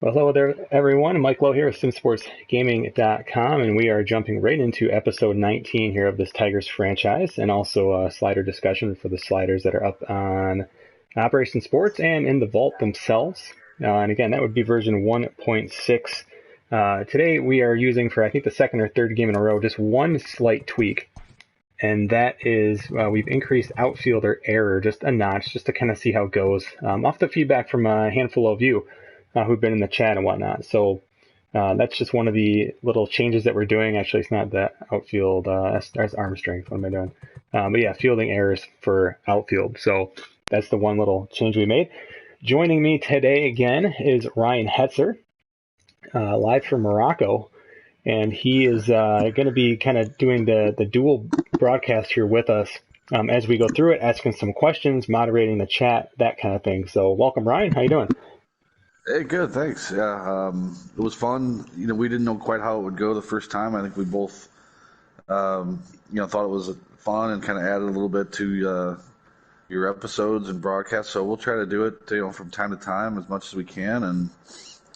Well, hello there, everyone. Mike Lowe here of SimSportsGaming.com, and we are jumping right into episode 19 here of this Tigers franchise, and also a slider discussion for the sliders that are up on Operation Sports and in the vault themselves. And again, that would be version 1.6. Today we are using for, I think, the second or third game in a row, just one slight tweak, and that is we've increased outfielder error just a notch, just to kind of see how it goes, off the feedback from a handful of you who've been in the chat and whatnot. So that's just one of the little changes that we're doing. Actually, it's not that outfield. That's arm strength. What am I doing? But yeah, fielding errors for outfield. So that's the one little change we made. Joining me today again is Ryan Hetzer, live from Morocco. And he is going to be kind of doing the dual broadcast here with us as we go through it, asking some questions, moderating the chat, that kind of thing. So welcome, Ryan. How you doing? Hey, good, thanks. Yeah, it was fun. We didn't know quite how it would go the first time. I think we both, thought it was fun and kind of added a little bit to your episodes and broadcasts. So we'll try to do it, from time to time as much as we can.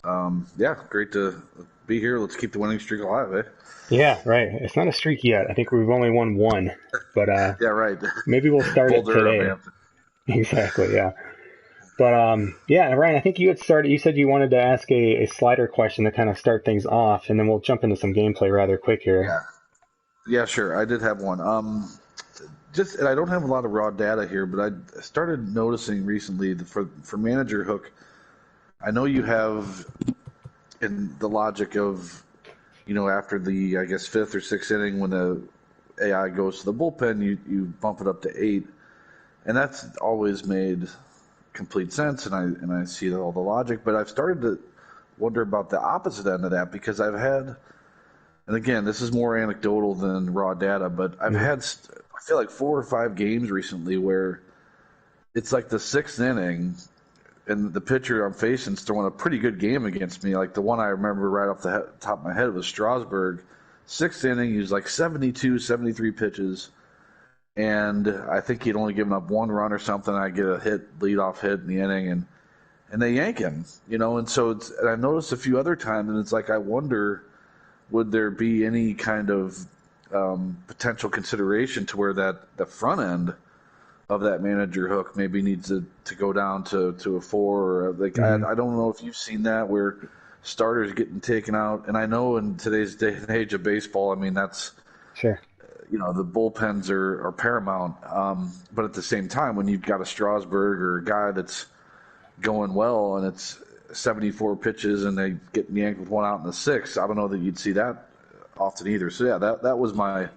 And yeah, great to be here. Let's keep the winning streak alive, eh? Yeah, right. It's not a streak yet. I think we've only won one, but Yeah, right. maybe we'll start Bull it Durham, today. man. Exactly, yeah. But yeah, Ryan, I think you had started. You said you wanted to ask a slider question to kind of start things off, and then we'll jump into some gameplay rather quick here. Yeah, yeah, sure. I did have one. And I don't have a lot of raw data here, but I started noticing recently that for manager hook, I know you have in the logic of, after the, I guess, fifth or sixth inning when the AI goes to the bullpen, you bump it up to 8. And that's always made complete sense, and I see all the logic. But I've started to wonder about the opposite end of that because I've had, and again, this is more anecdotal than raw data, but I've Mhm. had, I feel like 4 or 5 games recently where it's like the sixth inning and the pitcher I'm facing is throwing a pretty good game against me. Like the one I remember right off the top of my head was Strasburg. Sixth inning, he was like 72, 73 pitches. And I think he'd only given up one run or something. I get a lead off hit in the inning, and they yank him, And so and I noticed a few other times, and it's like I wonder, would there be any kind of potential consideration to where that the front end of that manager hook maybe needs to go down to a 4 or like Mhm. I don't know if you've seen that where starters getting taken out, and I know in today's day and age of baseball, I mean that's Sure. the bullpens are paramount, but at the same time when you've got a Strasburg or a guy that's going well and it's 74 pitches and they get yanked with one out in the sixth, I don't know that you'd see that often either. So yeah, that was my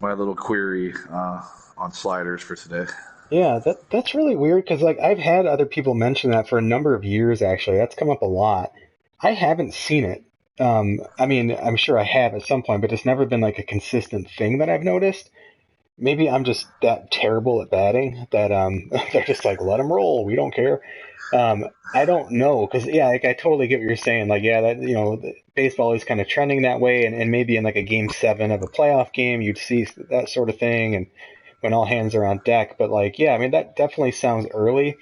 little query on sliders for today. Yeah, that's really weird because like I've had other people mention that for a number of years actually. That's come up a lot. I haven't seen it. I mean, I'm sure I have at some point, but it's never been like a consistent thing that I've noticed. Maybe I'm just that terrible at batting that they're just like let them roll. We don't care. I don't know because yeah, like I totally get what you're saying. Like yeah, that baseball is kind of trending that way, and maybe in like a game seven of a playoff game, you'd see that sort of thing, and when all hands are on deck. But like yeah, I mean that definitely sounds early.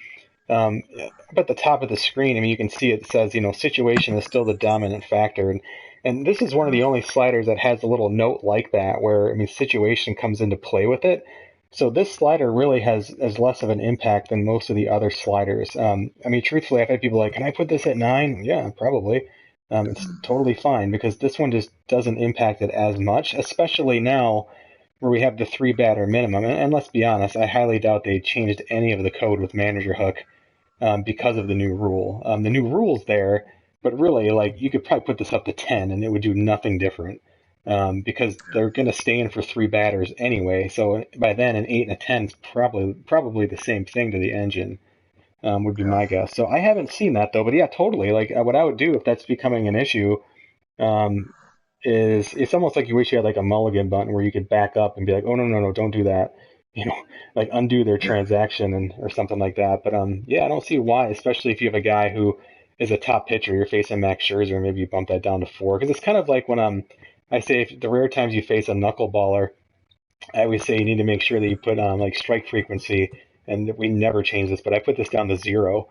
Um, Up at the top of the screen, I mean you can see it says situation is still the dominant factor, and this is one of the only sliders that has a little note like that where I mean situation comes into play with it. So this slider really has less of an impact than most of the other sliders. I mean, truthfully, I've had people like, "Can I put this at 9?" Yeah, probably. It's totally fine because this one just doesn't impact it as much, especially now where we have the three batter minimum. And let's be honest, I highly doubt they changed any of the code with Manager Hook because of the new rule. The new rule's there, but really, like you could probably put this up to 10 and it would do nothing different because they're going to stay in for three batters anyway. So by then, an 8 and a 10 is probably the same thing to the engine. Would be Yeah, my guess. So I haven't seen that though, but yeah, totally. Like what I would do if that's becoming an issue um, is it's almost like you wish you had like a mulligan button where you could back up and be like, oh no, don't do that. You know, like undo their yeah, transaction and or something like that. But yeah, I don't see why, especially if you have a guy who is a top pitcher, you're facing Max Scherzer, maybe you bump that down to 4 because it's kind of like when I say if the rare times you face a knuckleballer, I always say you need to make sure that you put like strike frequency, and we never change this, but I put this down to 0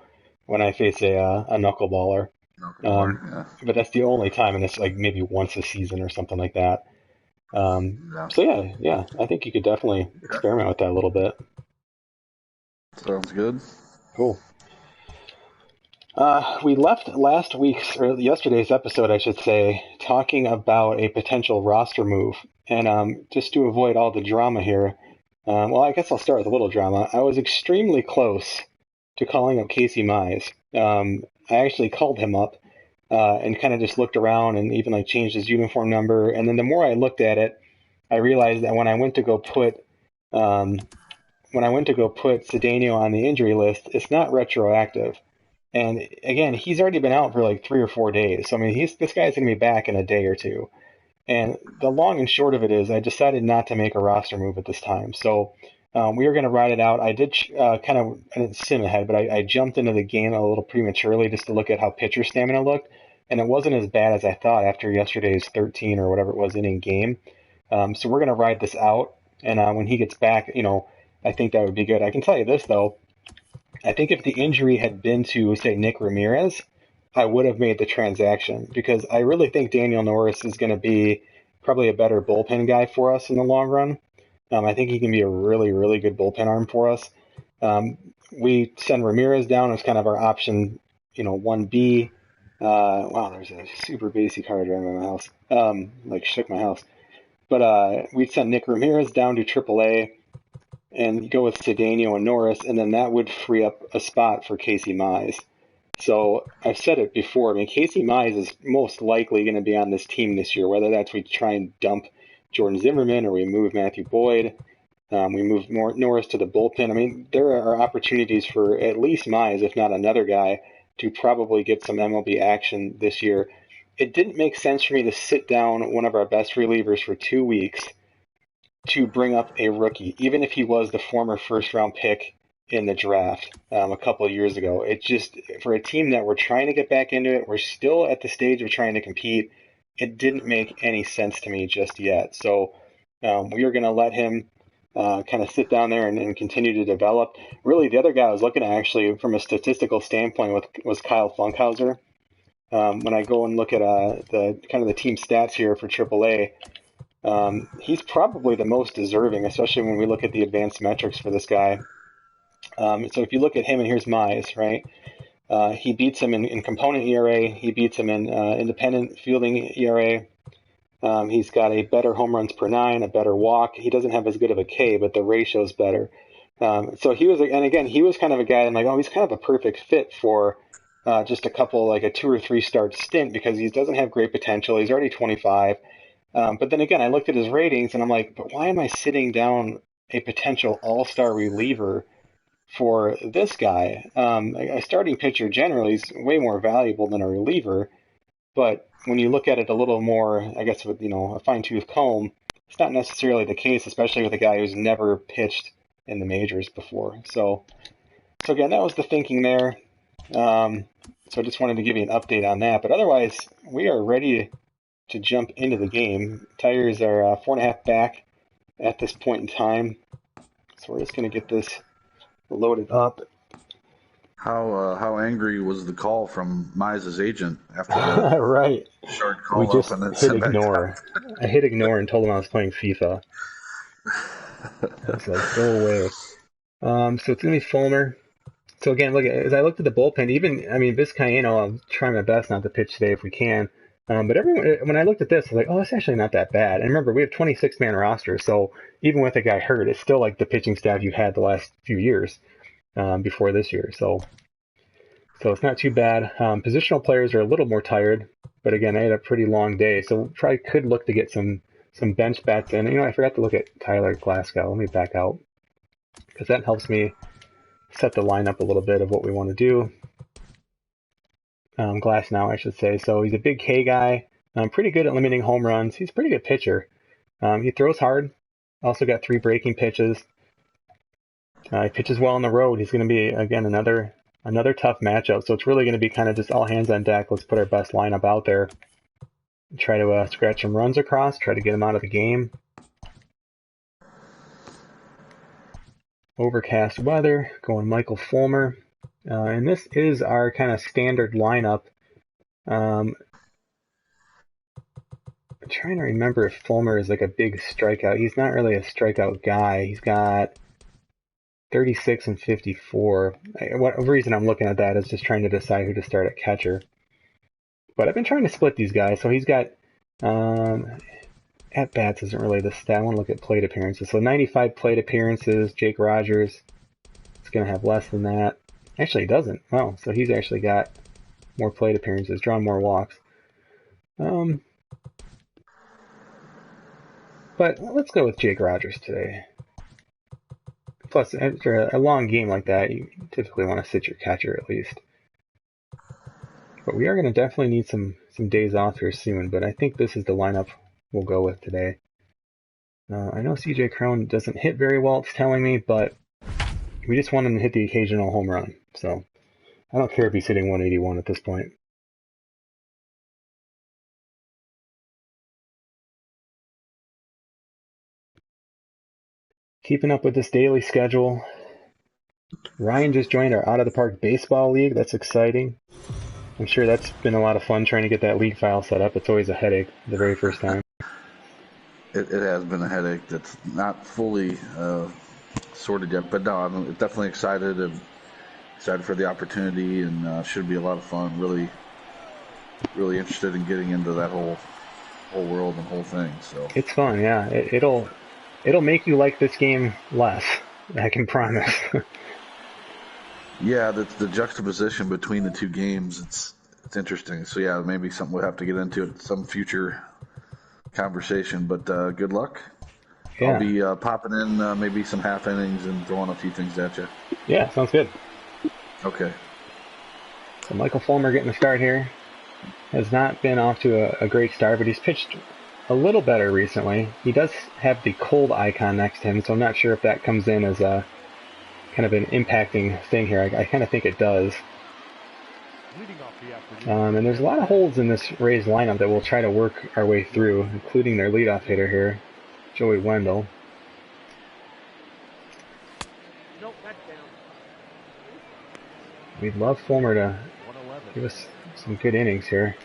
when I face a knuckleballer. Malcolm Moore. Um, Yeah. but that's the only time, and it's like maybe once a season or something like that. Yeah. So yeah, I think you could definitely Okay. experiment with that a little bit. Sounds good. Cool. We left last week's or yesterday's episode, I should say, talking about a potential roster move. And just to avoid all the drama here, well, I guess I'll start with a little drama. I was extremely close to calling up Casey Mize. I actually called him up and kind of just looked around and even like changed his uniform number. And then the more I looked at it, I realized that um, when I went to go put Cedeno on the injury list, it's not retroactive. And again, he's already been out for like 3 or 4 days. So I mean, this guy's going to be back in a day or two. And the long and short of it is, I decided not to make a roster move at this time. So we were going to ride it out. I did I didn't sim ahead, but I jumped into the game a little prematurely just to look at how pitcher stamina looked. And it wasn't as bad as I thought after yesterday's 13 or whatever it was inning game. So we're going to ride this out. And when he gets back, I think that would be good. I can tell you this, though. I think if the injury had been to, say, Nick Ramirez, I would have made the transaction because I really think Daniel Norris is going to be probably a better bullpen guy for us in the long run. I think he can be a really, really good bullpen arm for us. Um, we send Ramirez down as kind of our option, 1B. Wow, there's a super basic car driving by my house. Like shook my house. But we'd send Nick Ramirez down to AAA and go with Cedeno and Norris, and then that would free up a spot for Casey Mize. So I've said it before. I mean, Casey Mize is most likely going to be on this team this year, whether that's we try and dump Jordan Zimmerman or we move Matthew Boyd. We move Norris to the bullpen. I mean, there are opportunities for at least Mize, if not another guy, to probably get some MLB action this year. It didn't make sense for me to sit down one of our best relievers for 2 weeks to bring up a rookie, even if he was the former first round pick in the draft a couple of years ago. It just, for a team that we're trying to get back into it, we're still at the stage of trying to compete. It didn't make any sense to me just yet. So we are going to let him kind of sit down there and continue to develop. Really, the other guy I was looking at actually from a statistical standpoint was Kyle Funkhauser. When I go and look at the kind of the team stats here for AAA, he's probably the most deserving, especially when we look at the advanced metrics for this guy. So if you look at him, and here's Mize, right? He beats him in component ERA. He beats him in independent fielding ERA. He's got a better home runs per nine, a better walk. He doesn't have as good of a K, but the ratio's better. So he was, and again, he was kind of a guy. I'm like, oh, he's kind of a perfect fit for just a couple, like a 2 or 3 start stint because he doesn't have great potential. He's already 25. But then again, I looked at his ratings and I'm like, but why am I sitting down a potential all-star reliever for this guy? A starting pitcher generally is way more valuable than a reliever, but when you look at it a little more, I guess with a fine-tooth comb, it's not necessarily the case, especially with a guy who's never pitched in the majors before. So again, that was the thinking there. So I just wanted to give you an update on that. But otherwise, we are ready to jump into the game. Tires are 4.5 back at this point in time. So we're just going to get this loaded up. How angry was the call from Mize's agent after the Right. short We call up just and then hit sent back down? ignore. I hit ignore and told him I was playing FIFA. I was like, go away. So it's going to be Fulmer. So again, look, as I looked at the bullpen, even, I mean, Vizcaino, I'll try my best not to pitch today if we can. But when I looked at this, I was like, oh, it's actually not that bad. And remember, we have 26-man roster, so even with a guy hurt, it's still like the pitching staff you've had the last few years before this year. So it's not too bad. Positional players are a little more tired, but again, I had a pretty long day, so probably could look to get some bench bats in. I forgot to look at Tyler Glasgow. Let me back out because that helps me set the lineup a little bit of what we want to do. Glass now, I should say. So he's a big K guy, pretty good at limiting home runs. He's a pretty good pitcher. He throws hard. Also got 3 breaking pitches. He pitches well on the road. He's going to be again another tough matchup. So it's really going to be kind of just all hands on deck. Let's put our best lineup out there. Try to scratch some runs across. Try to get him out of the game. Overcast weather. Going Michael Fulmer. And this is our kind of standard lineup I'm trying to remember if Fulmer is like a big strikeout. He's not really a strikeout guy. He's got 36 and 54. What reason I'm looking at that is just trying to decide who to start at catcher. But I've been trying to split these guys. So he's got at bats isn't really the stat. I want to look at plate appearances. So 95 plate appearances. Jake Rogers is going to have less than that. Actually, he doesn't. Oh, so he's actually got more plate appearances, drawn more walks. But let's go with Jake Rogers today. Plus, after a long game like that, you typically want to sit your catcher at least. But we are going to definitely need some days off here soon, but I think this is the lineup we'll go with today. I know CJ Cron doesn't hit very well, it's telling me, but we just want him to hit the occasional home run. So I don't care if he's hitting 181 at this point. Keeping up with this daily schedule. Ryan just joined our Out of the Park Baseball League. That's exciting. I'm sure that's been a lot of fun trying to get that league file set up. It's always a headache the very first time. It has been a headache that's not fully sorted yet, but no, I'm definitely excited and excited for the opportunity, and should be a lot of fun. Really interested in getting into that whole world and whole thing. So it's fun, yeah. It'll make you like this game less. I can promise. yeah, the juxtaposition between the two games, it's interesting. So yeah, maybe something we'll have to get into at some future conversation. But good luck. Yeah. I'll be popping in maybe some half innings and throwing a few things at you. Yeah, sounds good. Okay. So Michael Fulmer getting the start here. Has not been off to a great start, but he's pitched a little better recently. He does have the cold icon next to him, so I'm not sure if that comes in as a kind of an impacting thing here. I kind of think it does. And there's a lot of holes in this Rays lineup that we'll try to work our way through, including their leadoff hitter here, Joey Wendell. We'd love Fulmer to give us some good innings here.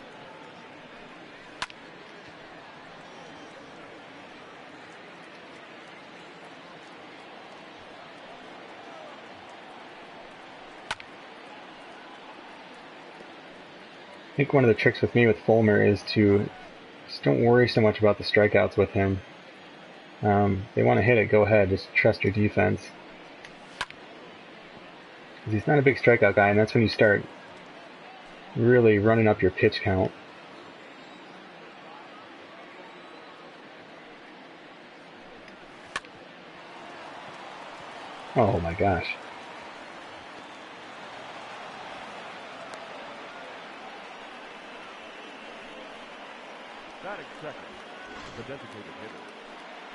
I think one of the tricks with me with Fulmer is to just don't worry so much about the strikeouts with him. They want to hit it, go ahead, just trust your defense. Because he's not a big strikeout guy, and that's when you start really running up your pitch count. Oh my gosh. Batting second, the designated hitter,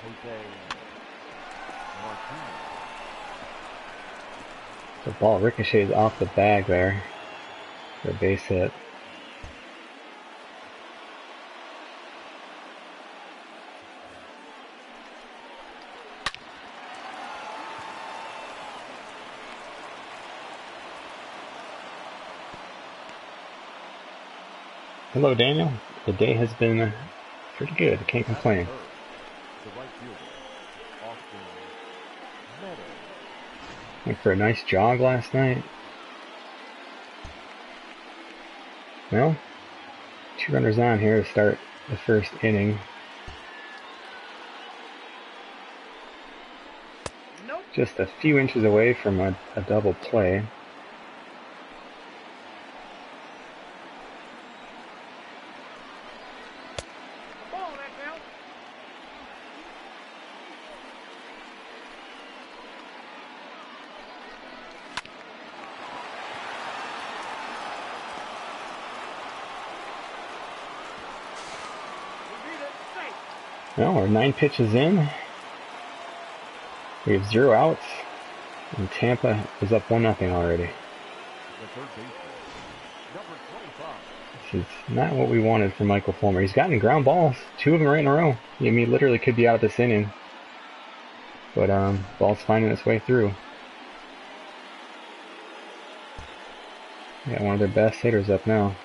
Jose Martinez. The ball ricochets off the bag there for a base hit. Hello, Daniel. The day has been pretty good. I can't complain. Went for a nice jog last night. Well, 2 runners on here to start the first inning. Just a few inches away from a double play. Well, we're 9 pitches in. We have 0 outs, and Tampa is up 1-0 already. This is not what we wanted from Michael Fulmer. He's gotten ground balls, 2 of them right in a row. I mean, he literally could be out of this inning, but ball's finding its way through. Got one of their best hitters up now.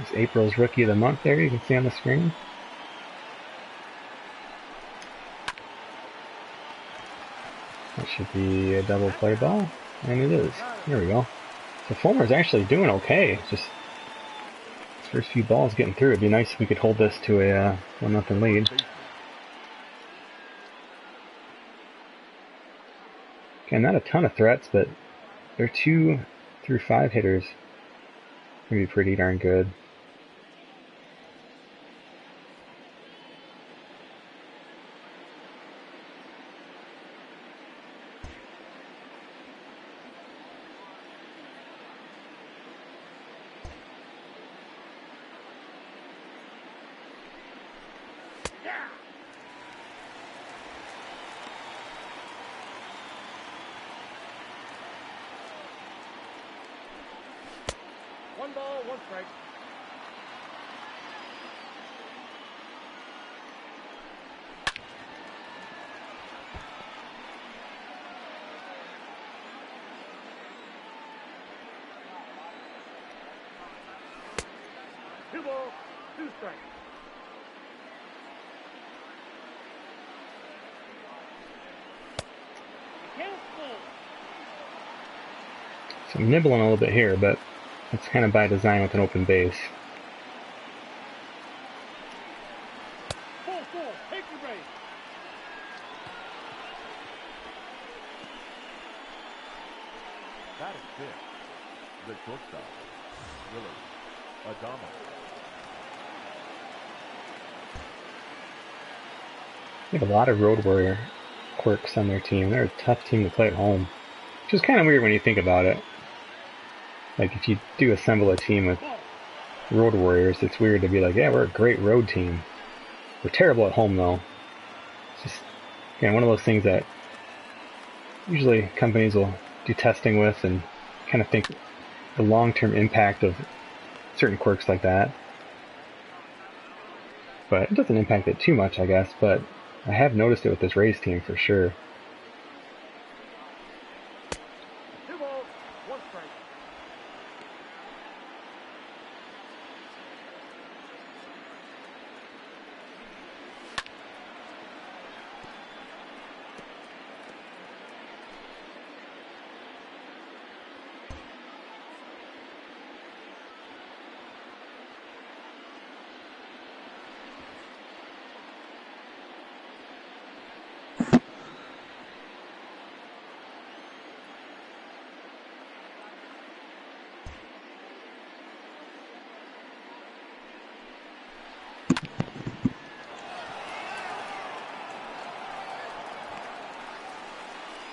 It's April's Rookie of the Month there, you can see on the screen. That should be a double play ball, and it is. There we go. So Fulmer's actually doing okay. Just his first few balls getting through. It'd be nice if we could hold this to a 1-0 lead. Okay, not a ton of threats, but their 2 through 5 hitters can be pretty darn good. One ball, one strike. Two balls, two strikes. So I'm nibbling a little bit here, but it's kind of by design with an open base. Full, take your base. That is fifth. The shortstop, Willard Adama. They have a lot of road warrior quirks on their team. They're a tough team to play at home, which is kind of weird when you think about it. Like, if you do assemble a team with road warriors, it's weird to be like, yeah, we're a great road team. We're terrible at home, though. It's just, again, one of those things that usually companies will do testing with and kind of think the long-term impact of certain quirks like that. But it doesn't impact it too much, I guess, but I have noticed it with this Rays team for sure. Two balls, one strike.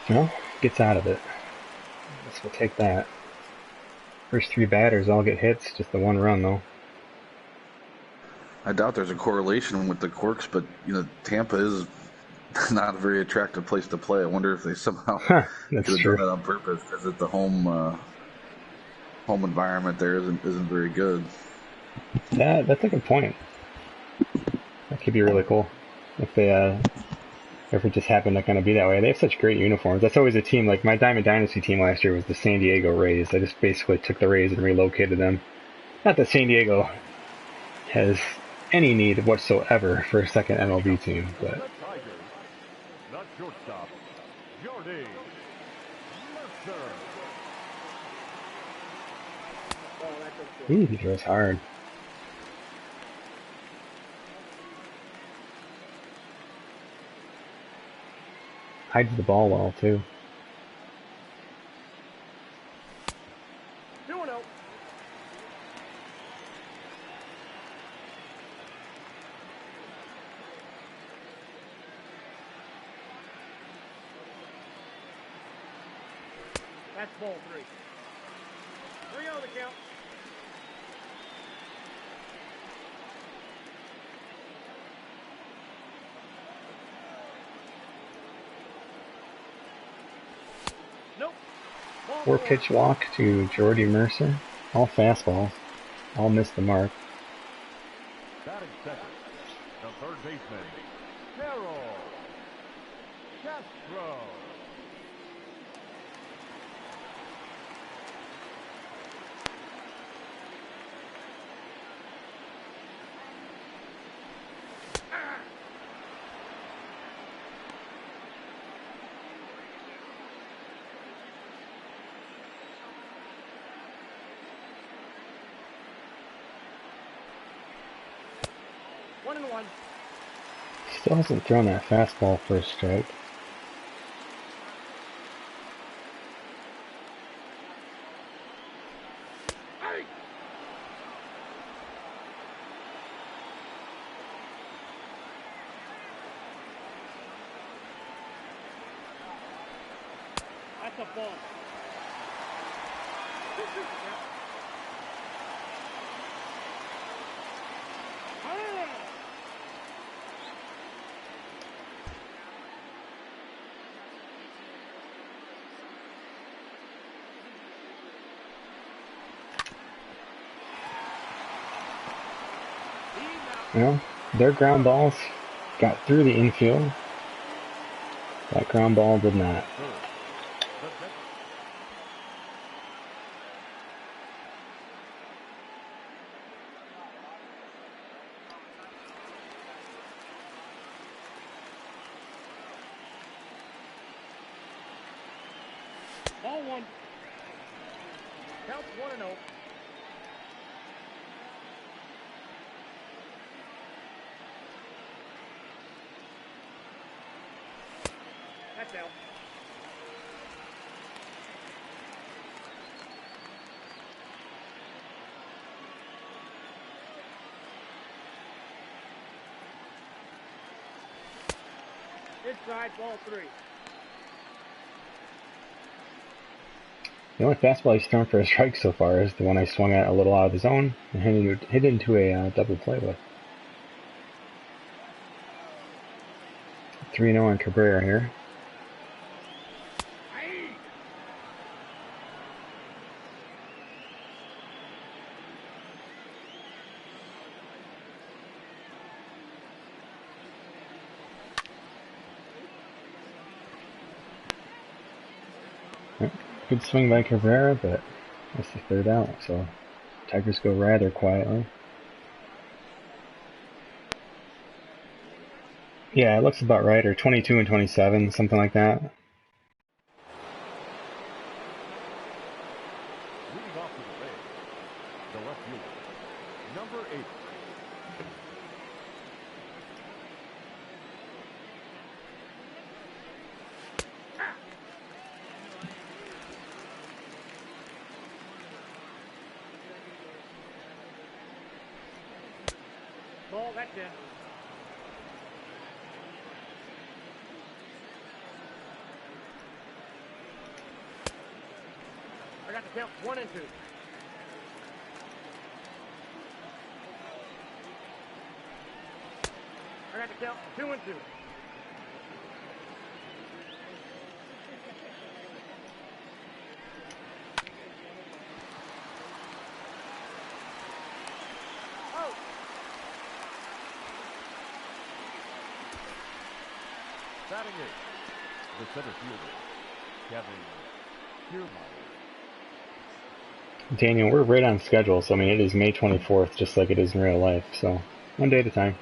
Well, gets out of it. I guess we'll take that. First 3 batters all get hits, just the 1 run though. I doubt there's a correlation with the quirks, but Tampa is not a very attractive place to play. I wonder if they somehow Huh, could that's have true. done that on purpose, because the home environment there isn't very good. That's a good point. That could be really cool if they if it just happened to kind of be that way. They have such great uniforms. That's always a team. Like my Diamond Dynasty team last year was the San Diego Rays. I just basically took the Rays and relocated them. Not that San Diego has any need whatsoever for a second MLB team, but The Tigers, the shortstop, Jordy Mercer. ooh, he throws hard. Hides the ball well too. 2-0. That's ball 3. 3-0 the count. Nope. Ball 4 pitch walk to Jordy Mercer. All fastballs. All missed the mark. Batting second, the third baseman, Carroll Castro. 1-1. Still hasn't thrown that fastball for a strike. That's a ball. Well, their ground balls got through the infield. That ground ball did not. Ball 1. Count 1-0. That's out. Inside, ball 3. The only fastball he's thrown for a strike so far is the one I swung at a little out of the zone and hit into a double play with. 3-0 on Cabrera here. Good swing by Cabrera, but that's the third out, so Tigers go rather quietly. Yeah, it looks about right, or 22 and 27, something like that. Leading off to the base, the left fielder, number 8. Ball, that's in. I got the count 1-2. I got the count 2-2. Oh! Batting 8, the center fielder, Kevin Kiermaier. Daniel, we're right on schedule, so I mean, it is May 24th, just like it is in real life, so one day at a time.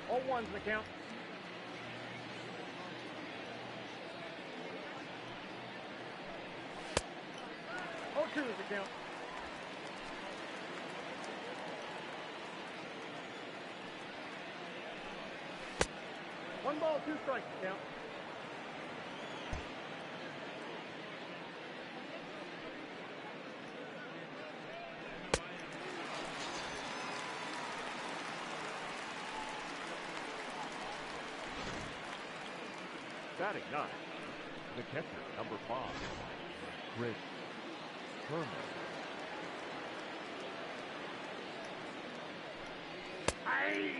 All ones in the count. All 2 is the count. One ball, 2 strikes to count. Batting 9, the catcher, number 5, Chris Herman. Aye!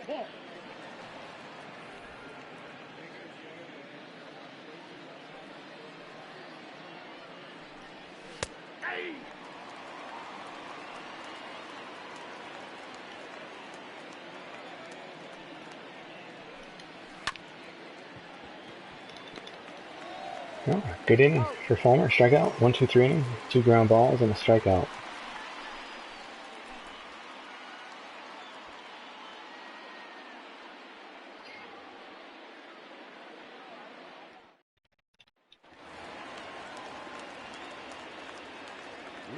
Ball. Aye! Well, good inning for Fulmer. Strikeout, 1, 2, 3 inning, 2 ground balls and a strikeout.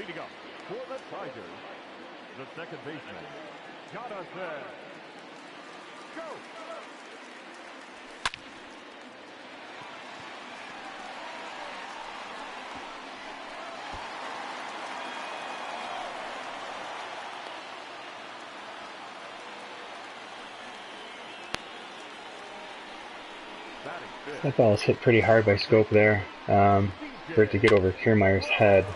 Leading up for the Tigers, the second baseman, Jonathan. Go! That ball was hit pretty hard by Scope there, for it to get over Kiermaier's head,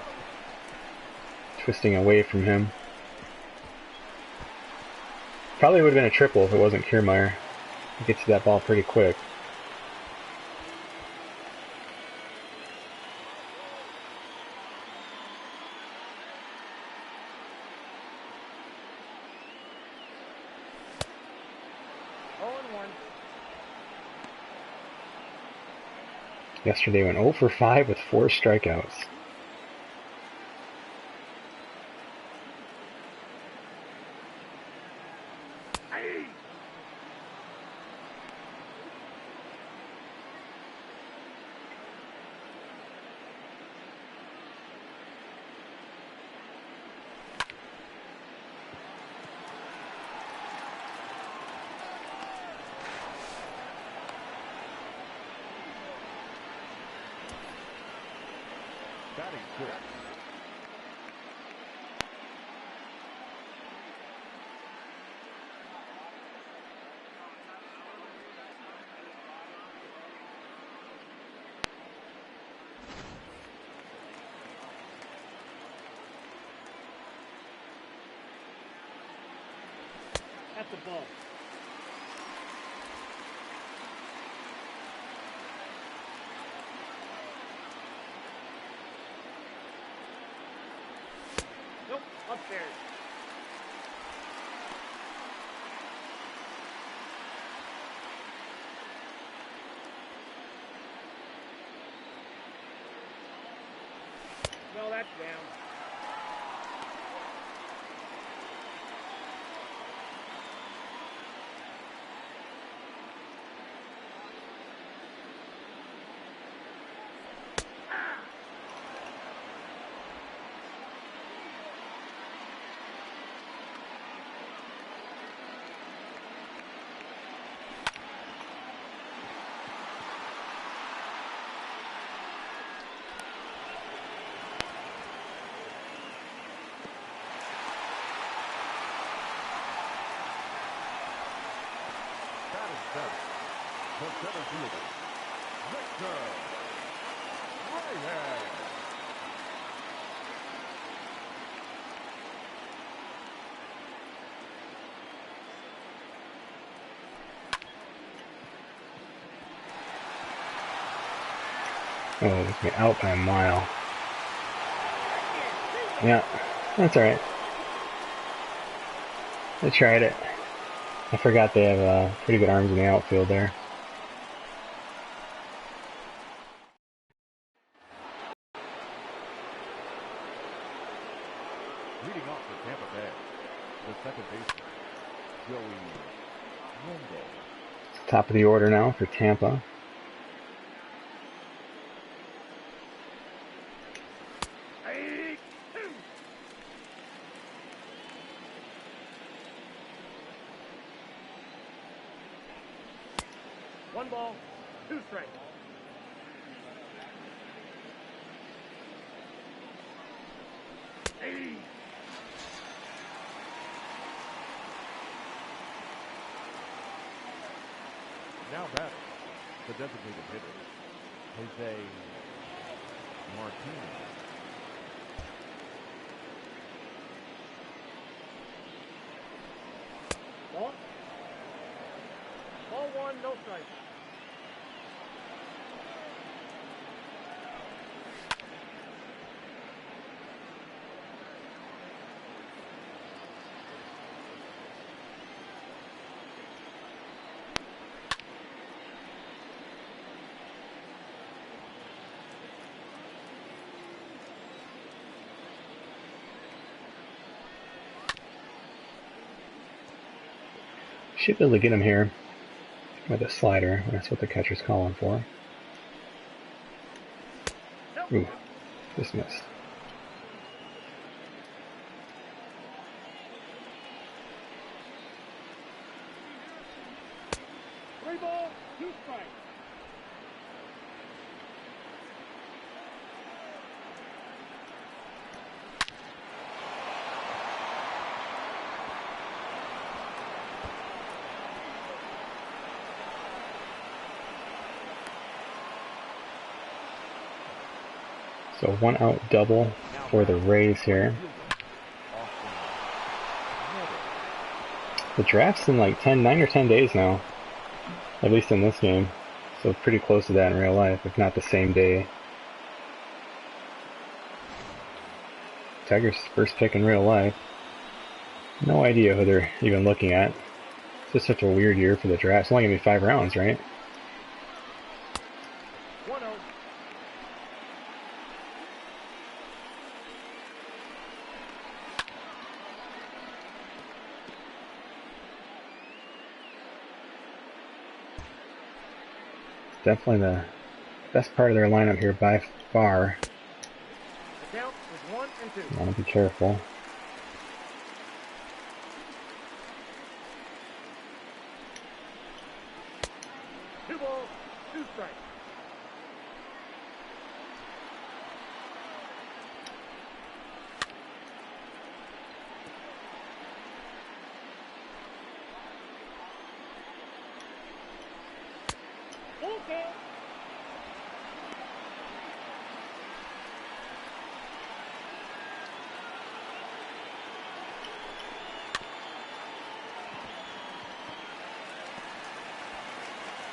twisting away from him. Probably would have been a triple if it wasn't Kiermaier. He gets to that ball pretty quick. Yesterday went 0 for 5 with 4 strikeouts. Batting good. At the ball. Nope, upstairs. No, that's down. The center fielder, Hetzer. Right hand. Oh, it's been out by a mile. Yeah, that's alright. I tried it. I forgot they have pretty good arms in the outfield there. Leading off for Tampa Bay, the second baseman, Lowe. Top of the order now for Tampa. One ball, 2 strikes. Now batting, the designated hitter, Jose Martinez. Ball. Ball 1, no strikes. Should be able to get him here with a slider. That's what the catcher's calling for. Ooh, just missed. 3 balls, 2 strikes. So 1 out double for the Rays here. The draft's in like 9 or 10 days now, at least in this game. So pretty close to that in real life, if not the same day. Tigers' first pick in real life. No idea who they're even looking at. It's just such a weird year for the draft. It's only going to be 5 rounds, right? 1-0. Definitely the best part of their lineup here by far. The count is 1 and 2. Want to be careful. Two balls, 2 strikes. Full count.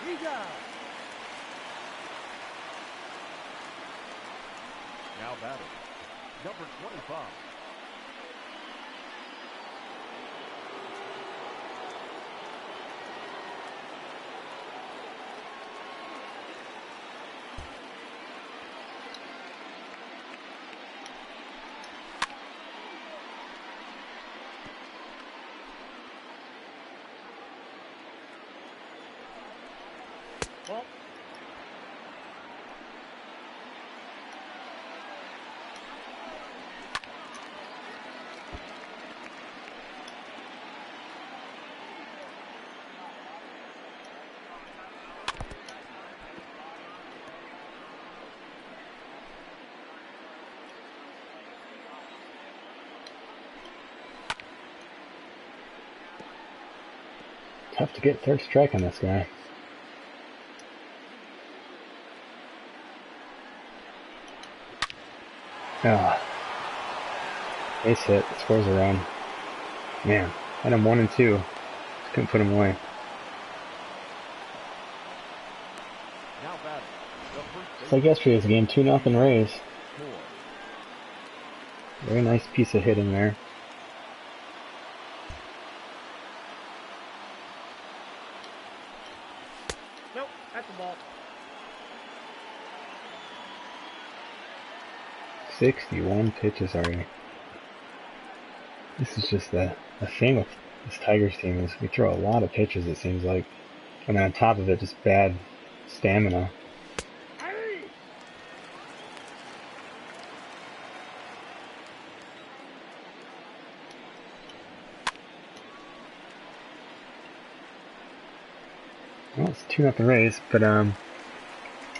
He's out. Now batting, number 25. Ball. Tough to get third strike on this guy. Ah, base hit, scores a run. Man, had him 1 and 2. Just couldn't put him away. Now batting, the first It's like yesterday's game, 2-0 Rays. baseman. Very nice piece of hitting there. Nope, that's the ball. 61 pitches already. This is just the thing with this Tigers team is we throw a lot of pitches, it seems like. And then on top of it, just bad stamina. Hey! Well, it's 2-0 Rays, but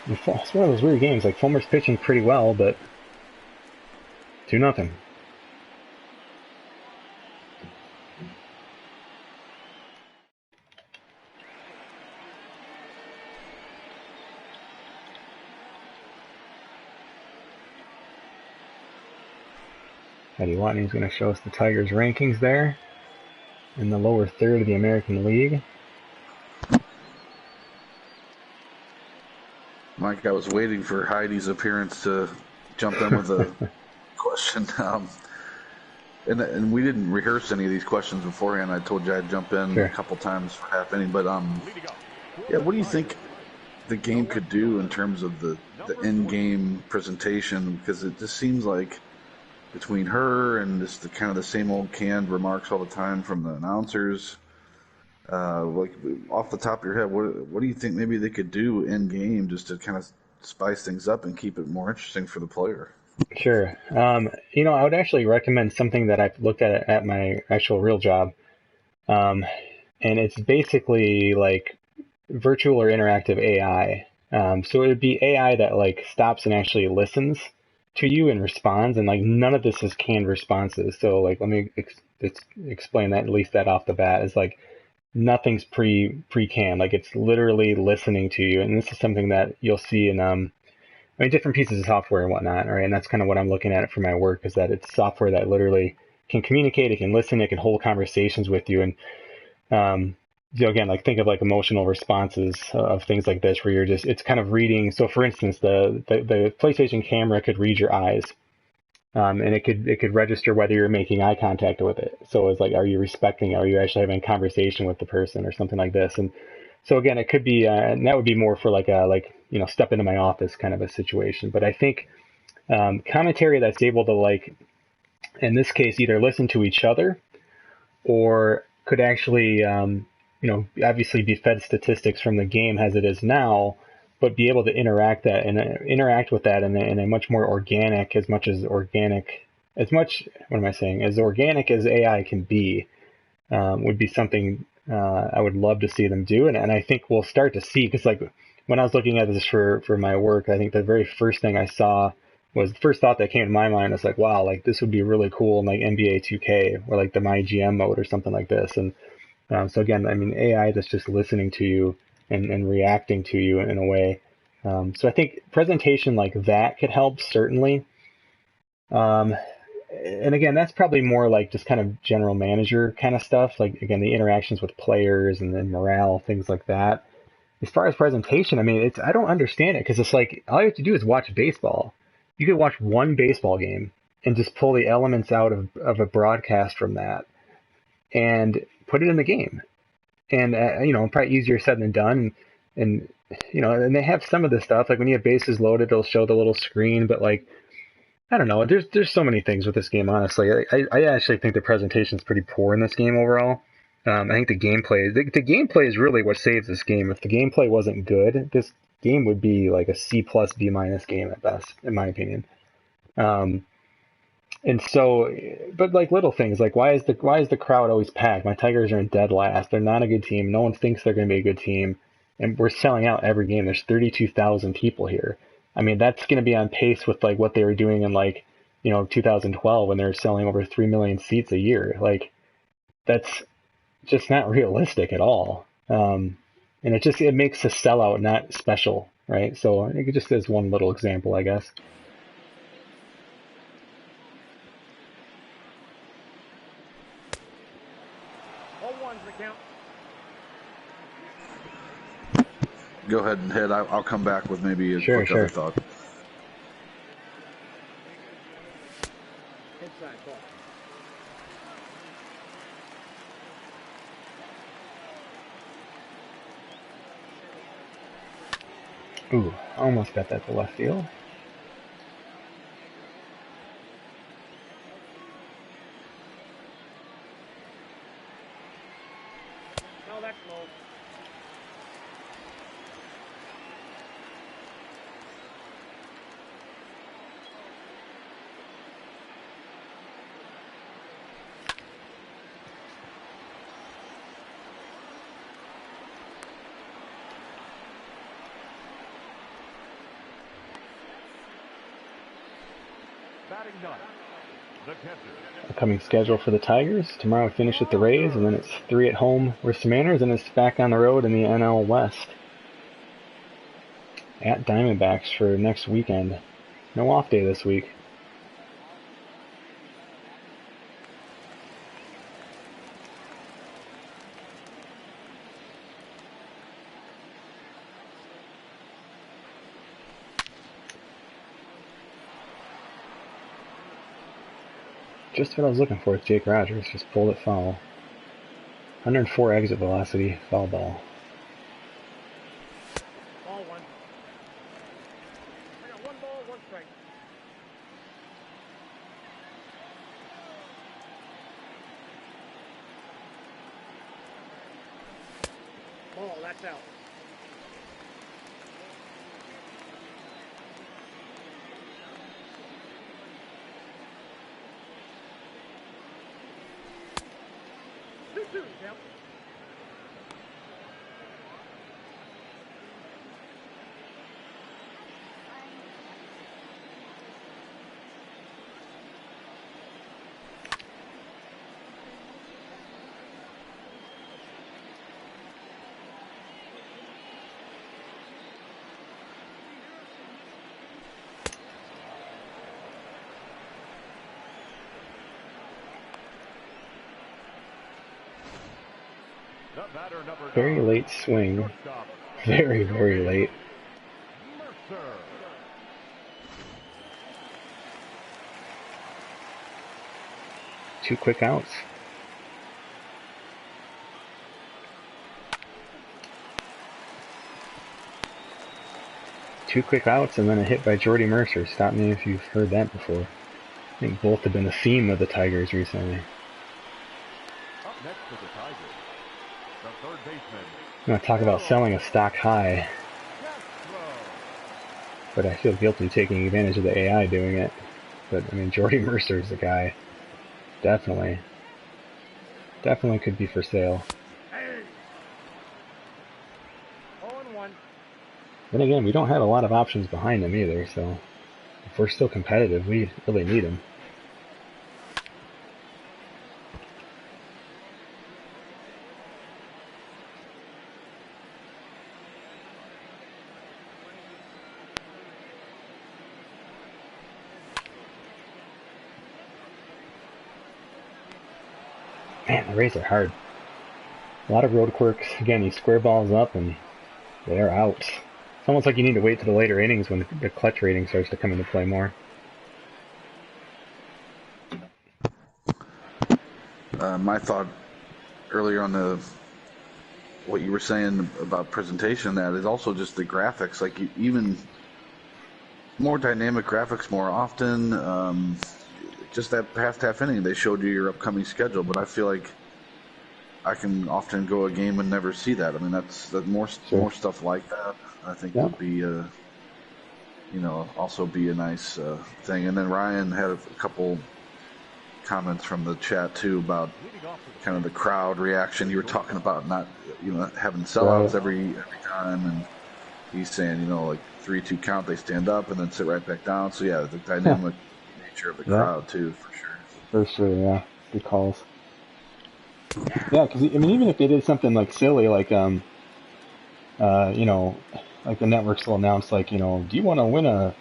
it's one of those weird games. Like Fulmer's pitching pretty well, but 2-0. Eddie Watney's going to show us the Tigers' rankings there in the lower third of the American League. Mike, I was waiting for Heidi's appearance to jump in with a question. And we didn't rehearse any of these questions beforehand. I told you I'd jump in Sure. a couple times for half inning. But Leading up. yeah, what do you think the game could do in terms of the in-game presentation? Because it just seems like between her and just the kind of the same old canned remarks all the time from the announcers, like off the top of your head, what do you think maybe they could do in-game just to kind of spice things up and keep it more interesting for the player? Sure. I would actually recommend something that I've looked at my actual real job. And it's basically like virtual or interactive AI. So it would be AI that like stops and actually listens to you and responds, and like none of this is canned responses. So like let me explain that, at least that off the bat is like nothing's pre-canned. Like it's literally listening to you, and this is something that you'll see in I mean, different pieces of software and whatnot, right? And that's kind of what I'm looking at for my work, is that it's software that literally can communicate, it can listen, it can hold conversations with you. And again, like think of like emotional responses of things like this, where you're just, it's kind of reading. So for instance, the PlayStation camera could read your eyes, and it could register whether you're making eye contact with it. So it's like, are you respecting? Are you actually having a conversation with the person or something like this? And so again, it could be, and that would be more for like a step into my office kind of a situation. But I think commentary that's able to like, in this case, either listen to each other or could actually, obviously be fed statistics from the game as it is now, but be able to interact with that in a much more organic, as organic as AI can be, would be something I would love to see them do. And I think we'll start to see, because like when I was looking at this for my work, I think the very first thing I saw was, the first thought that came to my mind was like, wow, like this would be really cool in like NBA 2K or like the My GM mode or something like this. And so again, I mean, AI that's just listening to you and reacting to you in a way. So I think presentation like that could help, certainly. Um, and again, that's probably more like just kind of general manager kind of stuff. Like again, the interactions with players and then morale, things like that. As far as presentation, I mean, I don't understand it, because it's like all you have to do is watch baseball. You could watch one baseball game and just pull the elements out of a broadcast from that and put it in the game. And probably easier said than done. And and they have some of this stuff, like when you have bases loaded, it'll show the little screen, but like I don't know. There's so many things with this game, honestly. I actually think the presentation is pretty poor in this game overall. I think the gameplay is really what saves this game. If the gameplay wasn't good, this game would be like a C plus B minus game at best, in my opinion. Um, and so, but like little things, like why is the crowd always packed? My Tigers are in dead last. They're not a good team. No one thinks they're going to be a good team, and we're selling out every game. There's 32,000 people here. I mean, that's going to be on pace with like what they were doing in like 2012, when they were selling over 3 million seats a year. Like that's just not realistic at all. And it makes a sellout not special, right? So I think it just is one little example, I guess. All one's the count. Go ahead and hit. I'll come back with maybe a Sure, quick other sure. thought. Inside ball. Ooh, almost got that to left field. No, that's low. Batting ninth, the catcher. Upcoming schedule for the Tigers. Tomorrow we finish with the Rays, and then it's 3 at home with some Mariners, and it's back on the road in the NL West at Diamondbacks for next weekend. No off day this week. Just what I was looking for with Jake Rogers. Just pulled it foul. 104 exit velocity, foul ball. All one. I got one ball, one strike. Ball, that's out. Two, count. The batter, number Very 9. late swing. Shortstop. Very, very late. Mercer. 2 quick outs. Two quick outs and then a hit by Jordy Mercer. Stop me if you've heard that before. I think both have been a theme of the Tigers recently. Up next for the Tigers, the third baseman. I'm going to talk about selling a stock high, Castro. but I feel guilty taking advantage of the AI doing it. But, I mean, Jordy Mercer's the guy. Definitely could be for sale. Hey. 0-1. Then again, we don't have a lot of options behind him either, so if we're still competitive, we really need him. Man, the Rays are hard. A lot of road quirks. Again, he square balls up and they're out. It's almost like you need to wait to the later innings when the clutch rating starts to come into play more. My thought earlier on what you were saying about presentation, that is also just the graphics. Like even more dynamic graphics more often. Just that past half inning, they showed you your upcoming schedule, but I feel like I can often go a game and never see that. I mean, that's more stuff like that. I think would be also be a nice thing. And then Ryan had a couple comments from the chat too about kind of the crowd reaction. You were talking about not having sellouts every time, and he's saying like 3-2 count, they stand up and then sit right back down. So yeah, the dynamic nature of the crowd too, for sure. For sure, yeah. Good calls. Yeah, because I mean, even if they did something like silly, like like the networks will announce, like, do you want to win a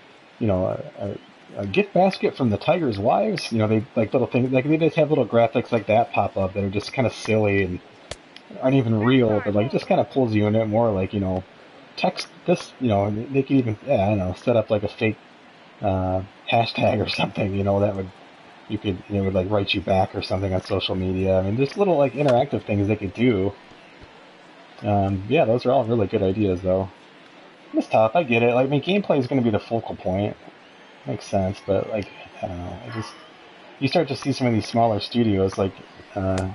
gift basket from the Tigers' wives? They like little things, like they just have little graphics like that pop up that are just kind of silly and aren't even real, but like it just kind of pulls you in it more. Like text this, they could even I don't know, set up like a fake hashtag or something, that would. It would like write you back or something on social media. I mean, there's little like interactive things they could do. Yeah, those are all really good ideas, though. It's tough. I get it. Like, I mean, gameplay is going to be the focal point. Makes sense, but like, I don't know. You start to see some of these smaller studios, like the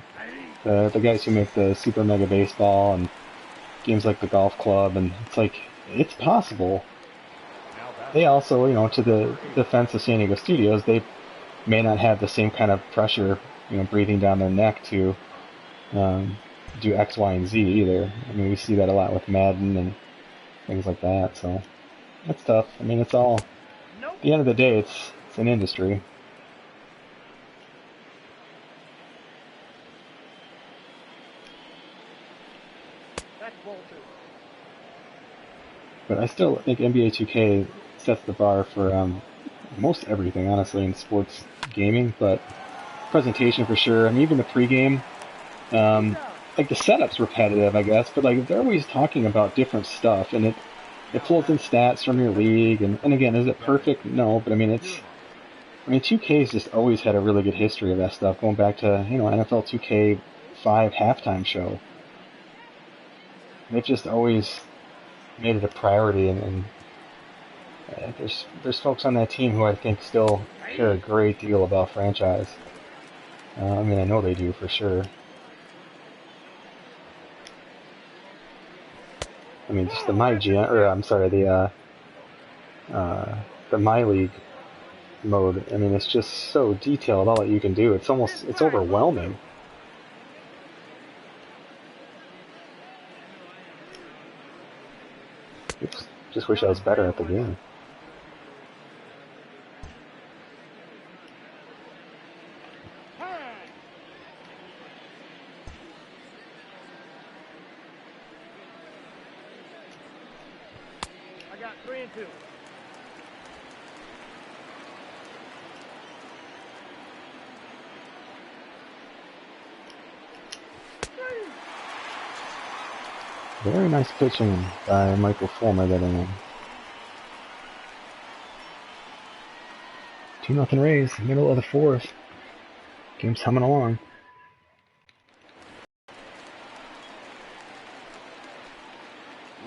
guys who make the Super Mega Baseball and games like the Golf Club, and it's like it's possible. They also, to the defense of San Diego Studios, they may not have the same kind of pressure, breathing down their neck to do X, Y, and Z either. I mean, we see that a lot with Madden and things like that, so it's tough. I mean, it's all, at the end of the day, it's an industry. That's ball 2. But I still think NBA 2K sets the bar for most everything, honestly, in sports gaming, but presentation for sure. I mean, even the pregame, like the setup's repetitive, I guess, but like they're always talking about different stuff, and it pulls in stats from your league, and again, is it perfect? No, but I mean, 2K's just always had a really good history of that stuff, going back to, NFL 2K5 halftime show. They've just always made it a priority, and there's folks on that team who I think still care a great deal about franchise. I mean, I know they do for sure. I mean, just the My League mode. I mean, it's just so detailed, all that you can do. It's overwhelming. Just wish I was better at the game. I got 3-2. Very nice pitching by Michael Fulmer that inning. 2-0 Rays, middle of the fourth. Game's humming along.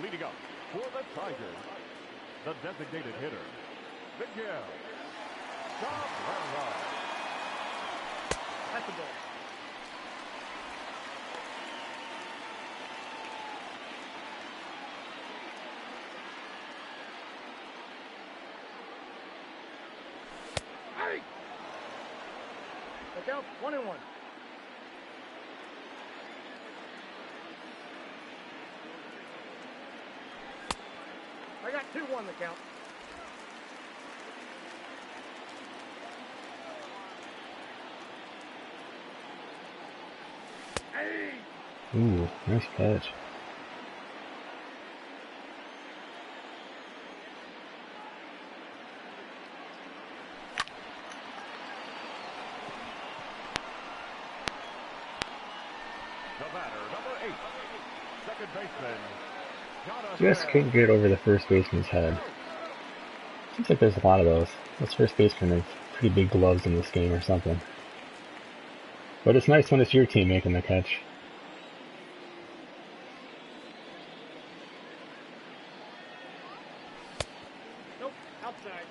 Leading up for the Tigers, the designated hitter, Miguel. That's the ball. Hey! Look out, 1-1. I got 2-1 the count. Hey! Ooh, nice catch. The batter, number 8, second baseman, Just couldn't get over the first baseman's head. Seems like there's a lot of those. Those first basemen have pretty big gloves in this game or something. But it's nice when it's your team making the catch. Nope, outside.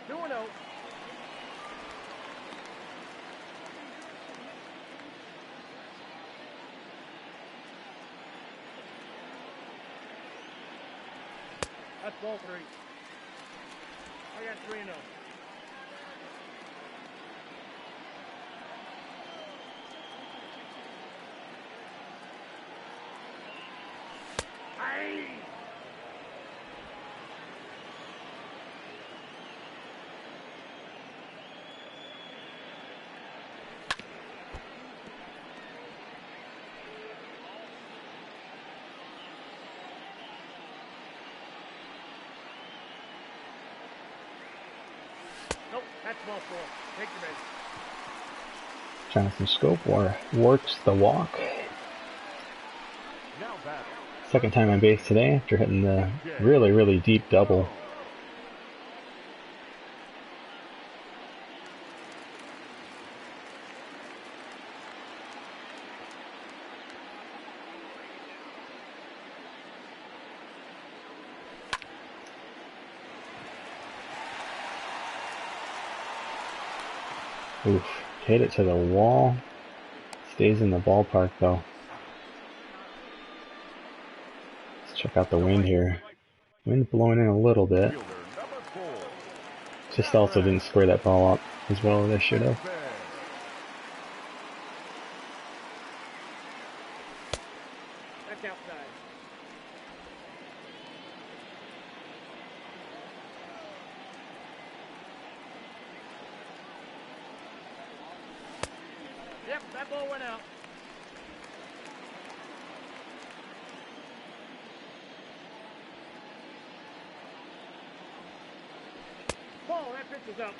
Two and oh. That's ball 3. I got 3-0. Hey! Nope, that's ball 4. Take the base. Jonathan Scope works the walk. now batting. Second time on base today after hitting the really, really deep double. Oof, hit it to the wall. Stays in the ballpark though. Let's check out the wind here. Wind blowing in a little bit. Fielder, number 4, Just also didn't square that ball up as well as I should have. That's outside. Yep, that ball went out. Ball, that pitch is up.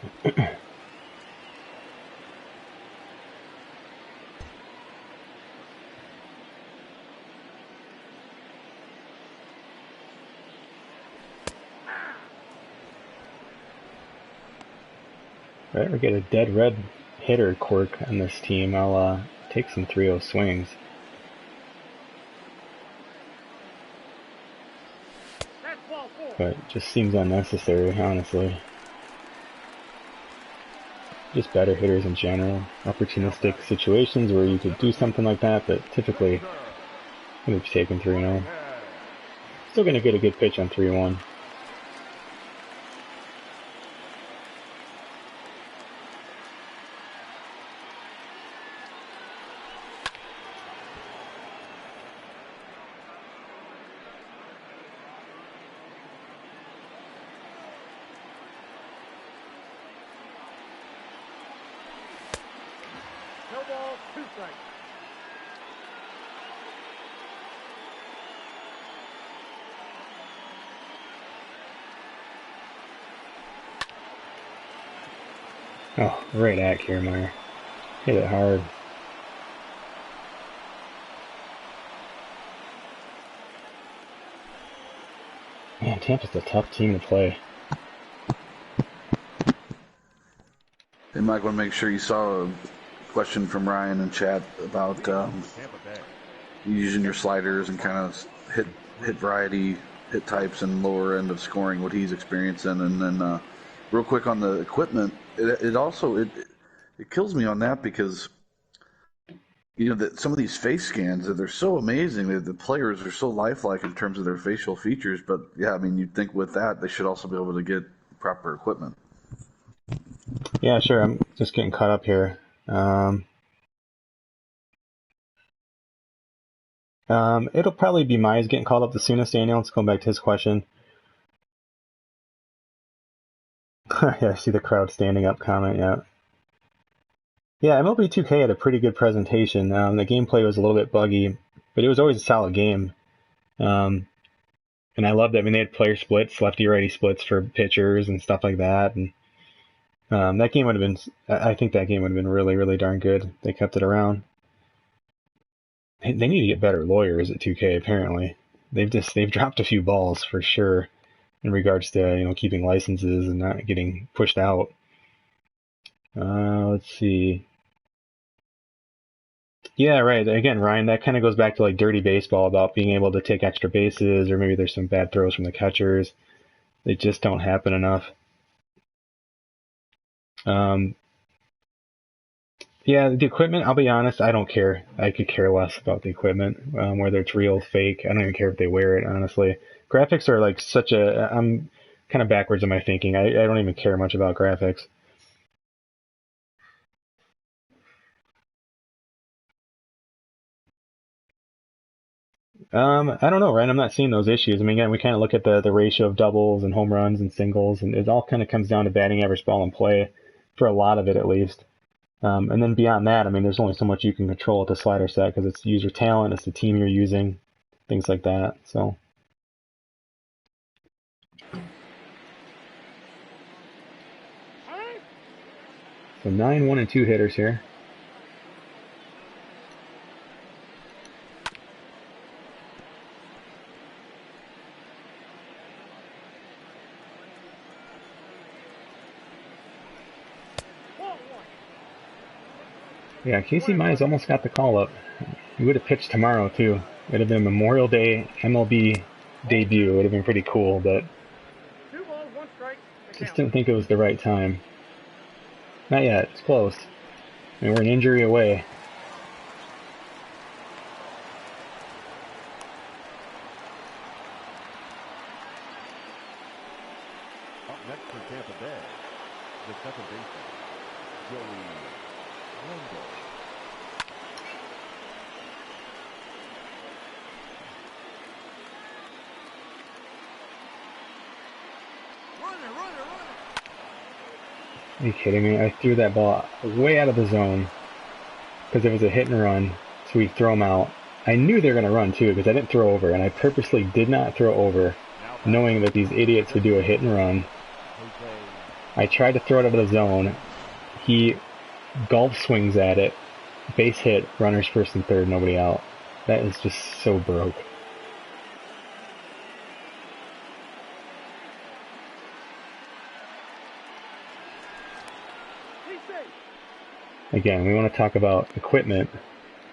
If I ever get a dead red hitter quirk on this team, I'll take some 3-0 swings. That's ball 4. But it just seems unnecessary, honestly. Just better hitters in general. Opportunistic situations where you could do something like that, but typically I would have taken 3-0. Still gonna get a good pitch on 3-1. No ball, 2 strikes. Oh, right at Kiermaier. Hit it hard. Man, Tampa's a tough team to play. Hey, Mike, want to make sure you saw a question from Ryan in chat about using your sliders and kind of hit variety, hit types, and lower end of scoring, what he's experiencing. And then real quick on the equipment, it also kills me on that because some of these face scans, they're so amazing. The players are so lifelike in terms of their facial features. But yeah, I mean, you'd think with that they should also be able to get proper equipment. Yeah, sure. I'm just getting caught up here. It'll probably be Mize getting called up the soonest, Daniel. Let's go back to his question. Yeah, I see the crowd standing up comment, yeah. Yeah, MLB 2K had a pretty good presentation. The gameplay was a little bit buggy, but it was always a solid game. And I loved it. I mean, they had player splits, lefty-righty splits for pitchers and stuff like that. And that game would have been, I think that game would have been really, really darn good. They kept it around. They need to get better lawyers at 2K, apparently. They've dropped a few balls for sure in regards to, keeping licenses and not getting pushed out. Let's see. Yeah, right. Again, Ryan, that kind of goes back to like dirty baseball about being able to take extra bases, or maybe there's some bad throws from the catchers. They just don't happen enough. Yeah, the equipment, I'll be honest, I don't care. I could care less about the equipment, whether it's real, fake. I don't even care if they wear it, honestly. Graphics are like I'm kind of backwards in my thinking. I don't even care much about graphics. I don't know, Ryan. I'm not seeing those issues. I mean, again, we kind of look at the ratio of doubles and home runs and singles, and it all kind of comes down to batting average, ball in play, for a lot of it at least. And then beyond that, I mean, there's only so much you can control with the slider set because it's user talent, it's the team you're using, things like that. So 9, 1, and 2 hitters here. Yeah, Casey Mize almost got the call up. He would have pitched tomorrow too. It would have been Memorial Day MLB debut. It would have been pretty cool, but 2 balls, 1 strike. just didn't think it was the right time. Not yet. It's close. I mean, we're an injury away. Up next for Tampa Bay, the second baseman, Joey Longo. Are you kidding me? I threw that ball way out of the zone because it was a hit and run, so we throw them out. I knew they were going to run too because I didn't throw over, and I purposely did not throw over, knowing that these idiots would do a hit and run. I tried to throw it out of the zone. He golf swings at it, base hit, runners first and third, nobody out. That is just so broke. Again, we want to talk about equipment.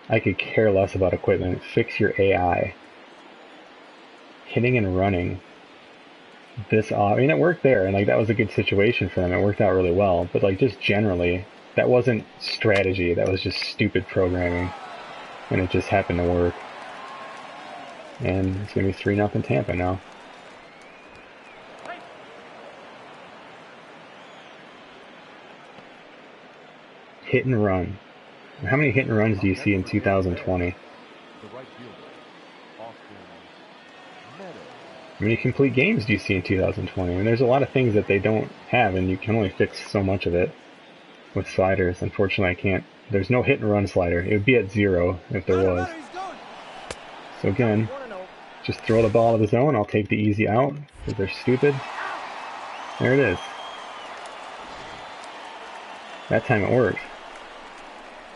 I could care less about equipment. Fix your AI. Hitting and running. I mean, it worked there, and like that was a good situation for them. It worked out really well. But like just generally, that wasn't strategy. That was just stupid programming, and it just happened to work. And it's gonna be 3-0 Tampa now. Hit and run. How many hit and runs do you see in 2020? How many complete games do you see in 2020? I mean, there's a lot of things that they don't have, and you can only fix so much of it with sliders. Unfortunately, I can't. There's no hit and run slider. It would be at 0 if there was. So again, just throw the ball to the zone. I'll take the easy out because they're stupid. There it is. That time it worked.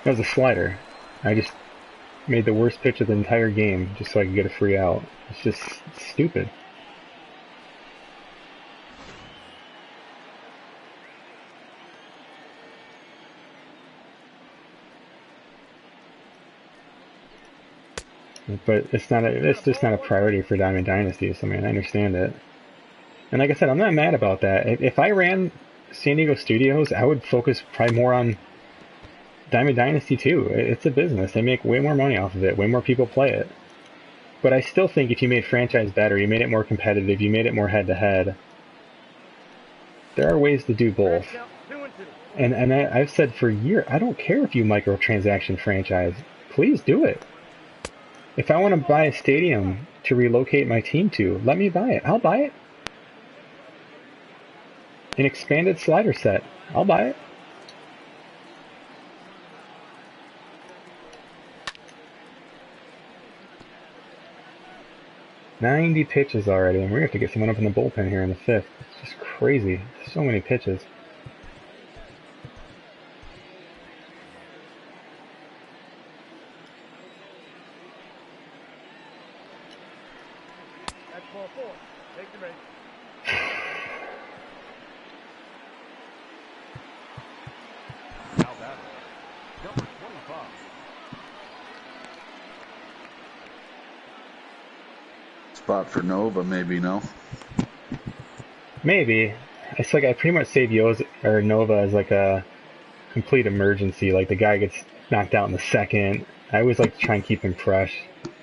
That was a slider. I just made the worst pitch of the entire game just so I could get a free out. It's just stupid. But it's just not a priority for Diamond Dynasty, so I mean, I understand it. And like I said, I'm not mad about that. If I ran San Diego Studios, I would focus probably more on Diamond Dynasty too. It's a business. They make way more money off of it. Way more people play it. But I still think if you made franchise better, you made it more competitive, you made it more head-to-head, there are ways to do both. And I've said for years, I don't care if you microtransaction franchise. Please do it. If I want to buy a stadium to relocate my team to, let me buy it. I'll buy it. An expanded slider set. I'll buy it. "90 pitches already, and we're going to have to get someone up in the bullpen here in the 5th. It's just crazy. So many pitches. That's ball 4. Take the break. Now batting, number 25. Spot for Nova, maybe, no? Maybe. It's like I pretty much save Nova as like a complete emergency. Like the guy gets knocked out in the 2nd. I always like to try and keep him fresh.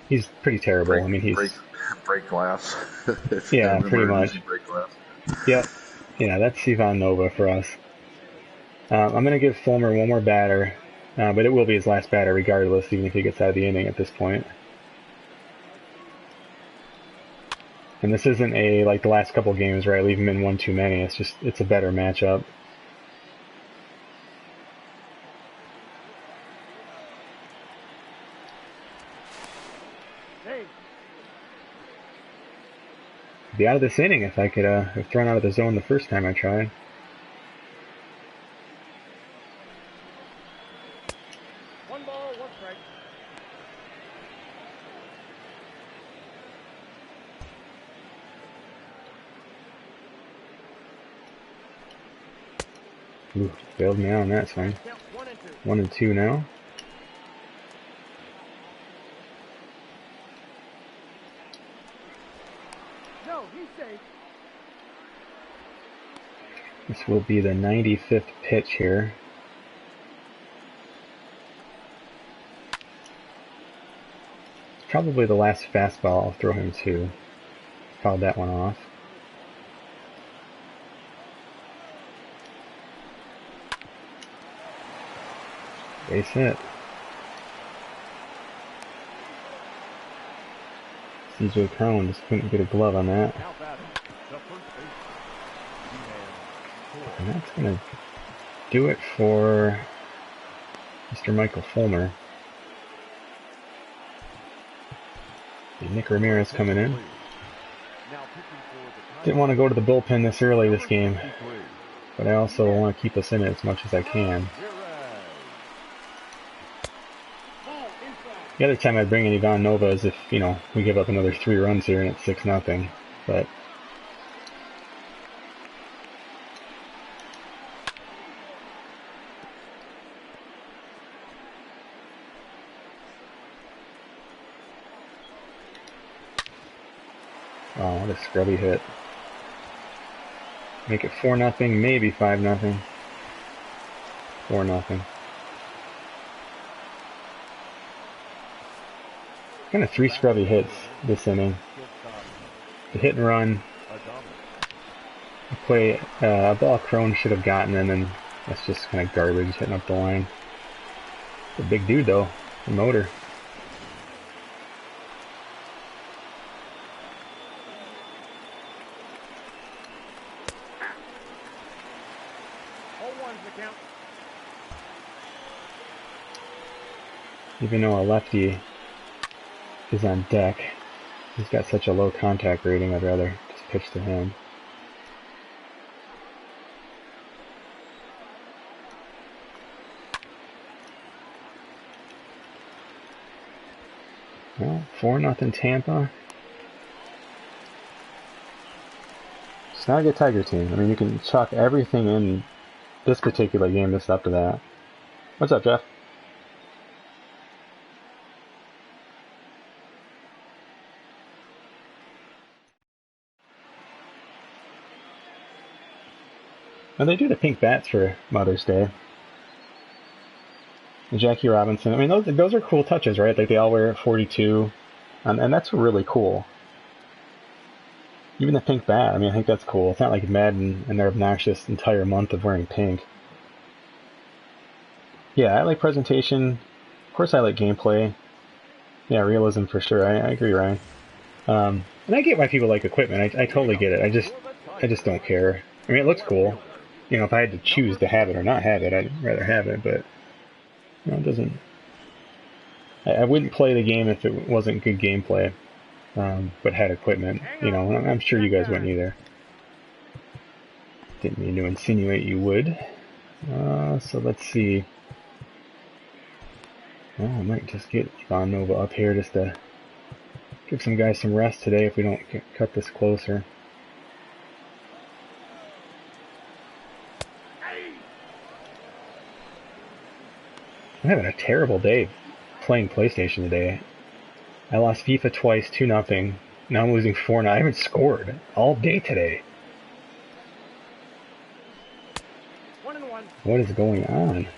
He's pretty terrible. I mean, he's break glass. yeah, pretty much. Break glass. Yep. Yeah, that's Ivan Nova for us. I'm going to give Fulmer one more batter, but it will be his last batter regardless, even if he gets out of the inning at this point. And this isn't like the last couple games where I leave him in one too many. It's a better matchup. Hey, Be out of this inning if I could have thrown out of the zone the first time I tried. one ball, one strike. Ooh, bailed me out on that swing. Count 1 and 2. 1 and 2 now. No, he's safe. This will be the 95th pitch here. Probably the last fastball I'll throw him to. Fouled that one off. Base hit. CJ Cron just couldn't get a glove on that. Now batting, the first baseman. And that's going to do it for Mr. Michael Fulmer. Nick Ramirez coming in. Didn't want to go to the bullpen this early this game, but I also want to keep us in it as much as I can. The other time I'd bring in Ivan Nova is if, we give up another 3 runs here and it's 6-0. But oh, what a scrubby hit. Make it 4-0, maybe 5-0. 4-0. Kind of 3 scrubby hits this inning. The hit and run, a ball Crone should have gotten, and then that's just kind of garbage hitting up the line. The big dude though, the motor. All one's the count. Even though a lefty is on deck, he's got such a low contact rating, I'd rather just pitch to him. Well, 4-0 Tampa. It's not a good Tiger team. I mean, you can chalk everything in this particular game just up to that. What's up, Jeff? And they do the pink bats for Mother's Day. And Jackie Robinson. I mean, those are cool touches, right? Like they all wear 42, and that's really cool. Even the pink bat. I mean, I think that's cool. It's not like Madden and their obnoxious entire month of wearing pink. Yeah, I like presentation. Of course, I like gameplay. Yeah, realism for sure. I agree, Ryan. And I get why people like equipment. I totally get it. I just don't care. I mean, it looks cool. You know, if I had to choose to have it or not have it, I'd rather have it. But you know, it doesn't. I wouldn't play the game if it wasn't good gameplay, but had equipment. You know, I'm sure you guys wouldn't either. Didn't mean to insinuate you would. So let's see. Well, I might just get Von Nova up here just to give some guys some rest today if we don't cut this closer. I'm having a terrible day playing PlayStation today. I lost FIFA twice, 2-0. Now I'm losing 4-0. I haven't scored all day today. 1-1. What is going on?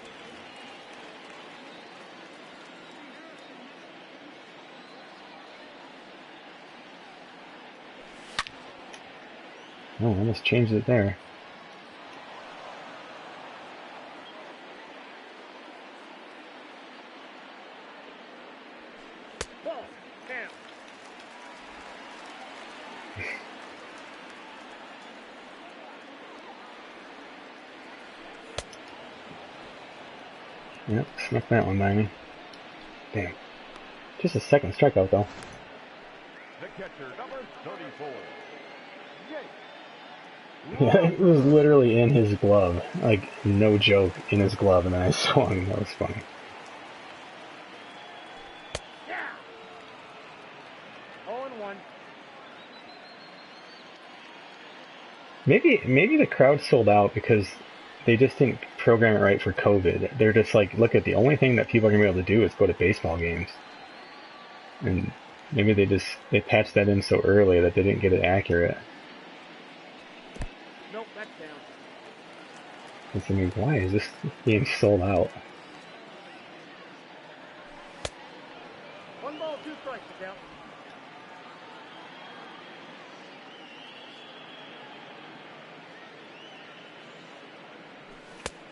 Oh, I almost changed it there. Ball. Down. Yep, snuck that one by me. Damn. Just a second strikeout, though. The catcher, number 34. Yeah, it was literally in his glove. Like, no joke, in his glove, and then I swung. That was funny. Yeah. 0-1. Maybe the crowd sold out because they just didn't program it right for COVID. They're just like, look, at the only thing that people are gonna be able to do is go to baseball games, and maybe they patched that in so early that they didn't get it accurate. Nope, that's down. I mean, why is this game sold out? 1 ball, 2 strikes to count.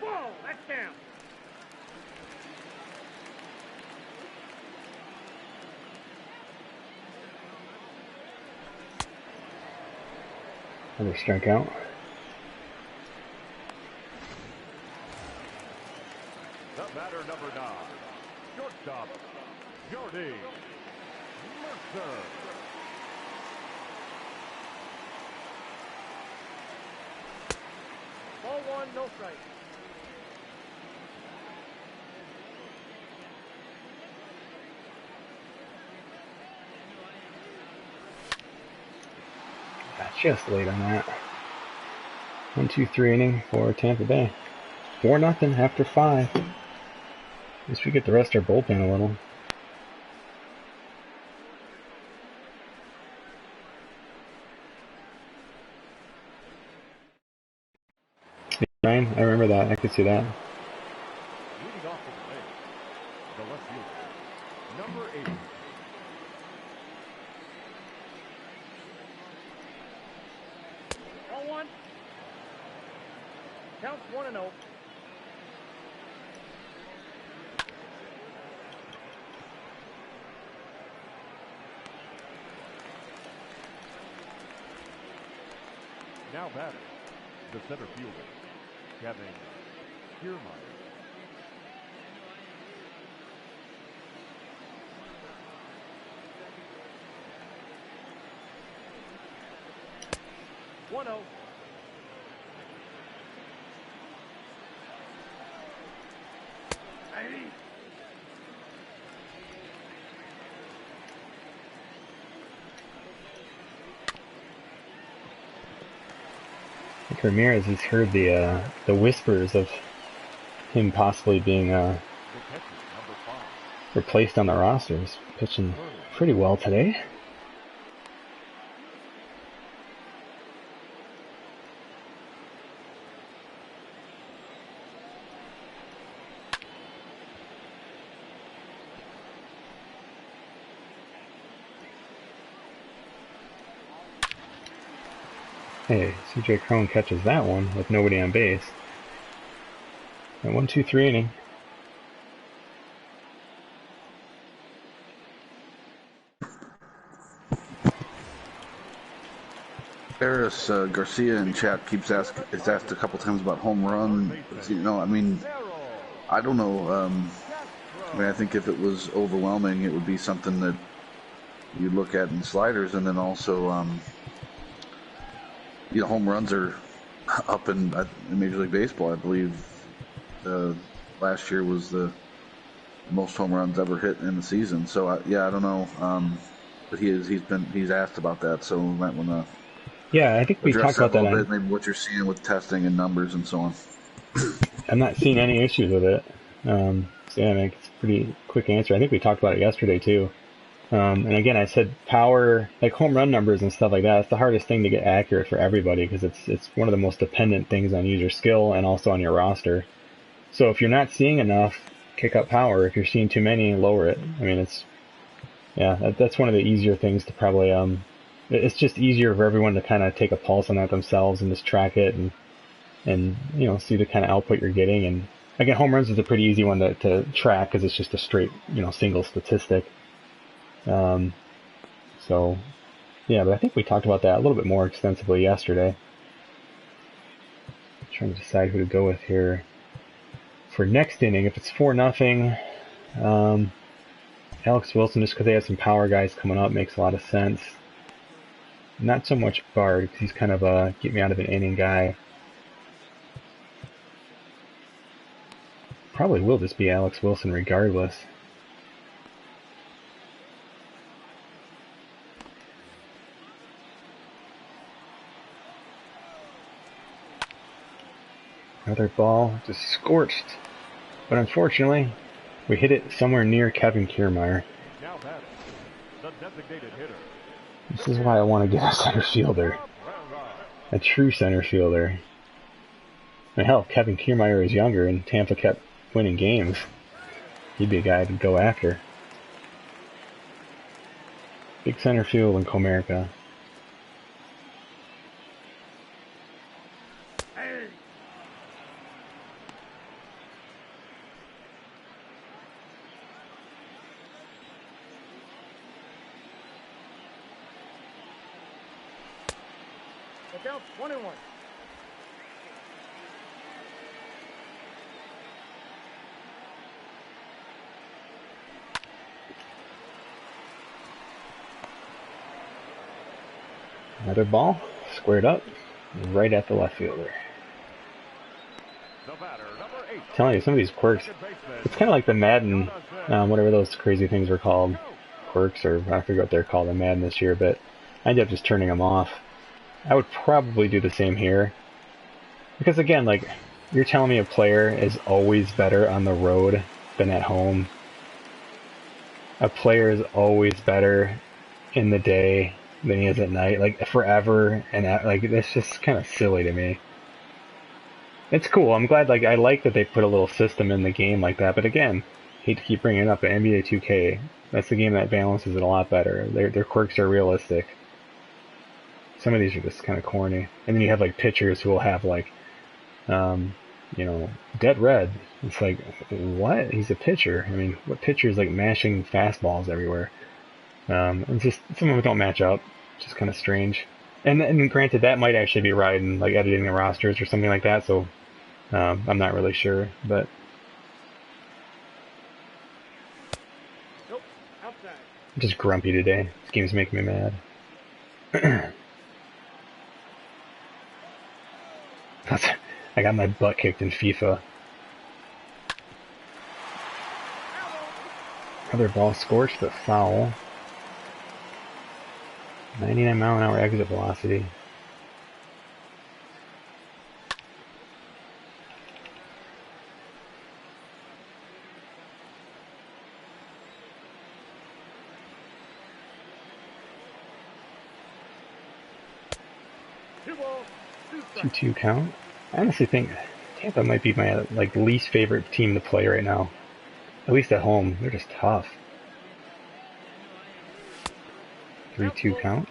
Whoa, that's down. Another strikeout. The batter, number 9. Shortstop, Jordy Mercer. 1, no strike. Just late on that. 1-2-3 inning for Tampa Bay. 4-0 after 5. At least we get to rest our bullpen a little. Ryan, I remember that. I could see that. Leading off for the Rays, the left fielder, number 80. One. Counts 1-0. Now batting, the center fielder, Kevin Kiermaier. One zero. Ramirez has heard the whispers of him possibly being The catcher, number 5. replaced on the roster. He's pitching pretty well today. Hey, CJ Cron catches that one with nobody on base. And 1-2-3 inning. Eris Garcia in chat is asked a couple times about home run. You know, I mean, I don't know. I mean, I think if it was overwhelming, it would be something that you look at in sliders, and then also, you know, home runs are up in Major League Baseball. I believe last year was the most home runs ever hit in the season. So yeah, I don't know, but he's asked about that, so we might want to. Yeah, I think we address talked about that a that little bit, maybe what you're seeing with testing and numbers and so on. I'm not seeing any issues with it. So yeah, it's a pretty quick answer. I think we talked about it yesterday too. And again, I said power, like home run numbers and stuff like that. It's the hardest thing to get accurate for everybody because it's one of the most dependent things on user skill and also on your roster. So if you're not seeing enough, kick up power. If you're seeing too many, lower it. I mean, that's one of the easier things to probably it's just easier for everyone to kind of take a pulse on that themselves and just track it and you know, see the kind of output you're getting. And again, home runs is a pretty easy one to track because it's just a straight, you know, single statistic. So yeah, but I think we talked about that a little bit more extensively yesterday. I'm trying to decide who to go with here for next inning. If it's 4-0, Alex Wilson, just because they have some power guys coming up, makes a lot of sense. Not so much Bard, because he's kind of a get me out of an inning guy. Probably will just be Alex Wilson regardless. Another ball, just scorched. But unfortunately, we hit it somewhere near Kevin Kiermaier. Now batting, the designated hitter. This is why I want to get a center fielder. A true center fielder. I mean, hell, Kevin Kiermaier is younger and Tampa kept winning games. He'd be a guy to go after. Big center field in Comerica. Look out, 1-1. Another ball, squared up, right at the left fielder. The batter, number 8. I'm telling you, some of these quirks, it's kind of like the Madden, whatever those crazy things were called, quirks, or I forget what they're called in Madden this year, but I ended up just turning them off. I would probably do the same here. Because again, like, you're telling me a player is always better on the road than at home. A player is always better in the day than he is at night, like forever, and like that's just kind of silly to me. It's cool. I'm glad. Like I like that they put a little system in the game like that. But again, hate to keep bringing it up, but NBA 2K, that's the game that balances it a lot better. Their quirks are realistic. Some of these are just kind of corny. And then you have like pitchers who will have like, you know, dead red. It's like, what? He's a pitcher. I mean, what pitcher is like mashing fastballs everywhere? And just some of them don't match up. Just kind of strange. And granted, that might actually be right in like editing the rosters or something like that. So I'm not really sure, but Nope, outside. I'm just grumpy today. This game's making me mad. I got my butt kicked in FIFA. Another ball scorched, but foul. 99 mile an hour exit velocity. 2 balls, 2 strikes. 2-2 count. I honestly think Tampa might be my least favorite team to play right now. At least at home, they're just tough. 3-2 count.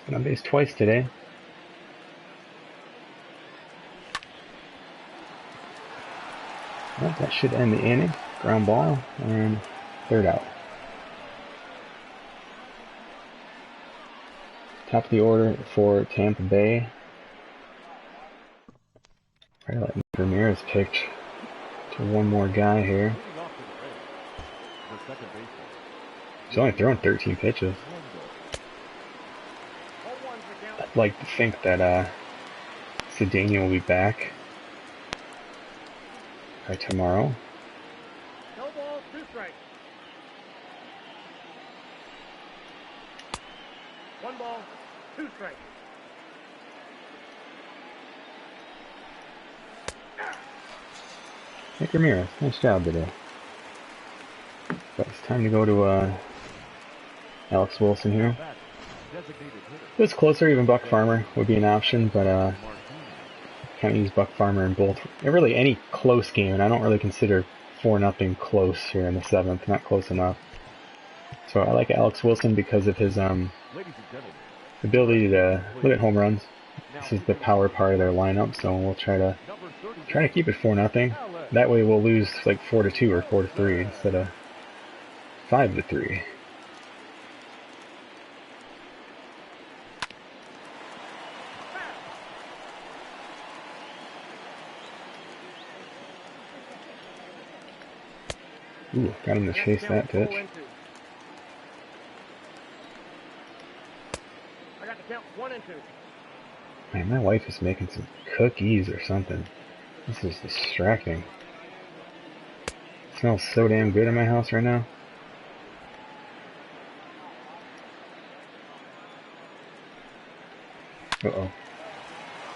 Been on base twice today. Well, that should end the inning. Ground ball and third out. Top of the order for Tampa Bay. Probably let Ramirez pitch to one more guy here. He's only thrown 13 pitches. I'd like to think that Cedeno will be back by tomorrow. No balls, 2 strikes. 1 ball, 2 strikes. Nick Ramirez, nice job today. But it's time to go to Alex Wilson here. If it's closer, even Buck Farmer would be an option, but can't use Buck Farmer in both. Really, any close game, and I don't really consider 4-0 close here in the 7th. Not close enough. So I like Alex Wilson because of his ability to limit home runs. This is the power part of their lineup, so we'll try to keep it 4-0. That way we'll lose like 4-2 or 4-3 instead of 5-3. Ooh, got him to chase that pitch. I got the count 1 and 2. Man, my wife is making some cookies or something. This is distracting. It smells so damn good in my house right now. Uh-oh.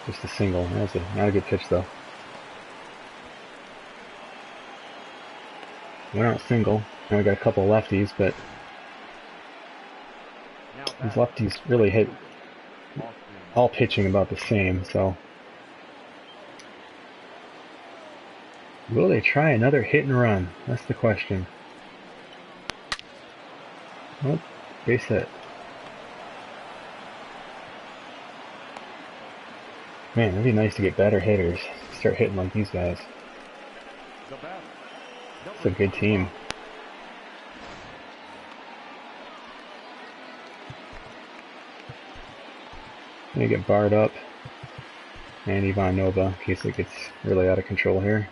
Just a single. That's not a good pitch, though. Went out single. Now we got a couple lefties, but these lefties really hit all pitching about the same, so will they try another hit and run? That's the question. Nope, base hit. Man, it'd be nice to get better hitters. Start hitting like these guys. It's a good team. Gonna get barred up. And Ivan Nova, in case it gets really out of control here.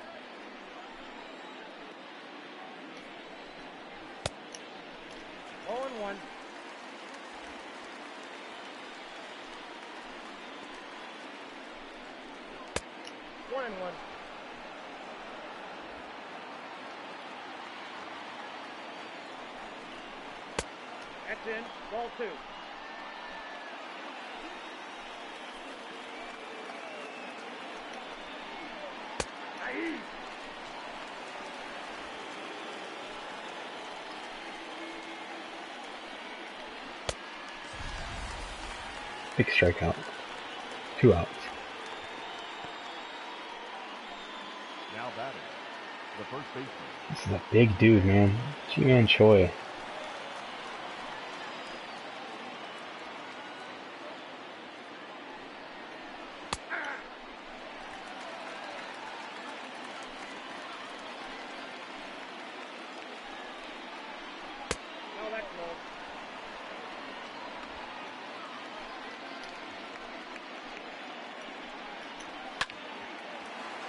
That's in. Ball 2. Big strikeout. 2 outs. Now batting, the first baseman. This is a big dude, man. Ji-Man Choi. No, that's low.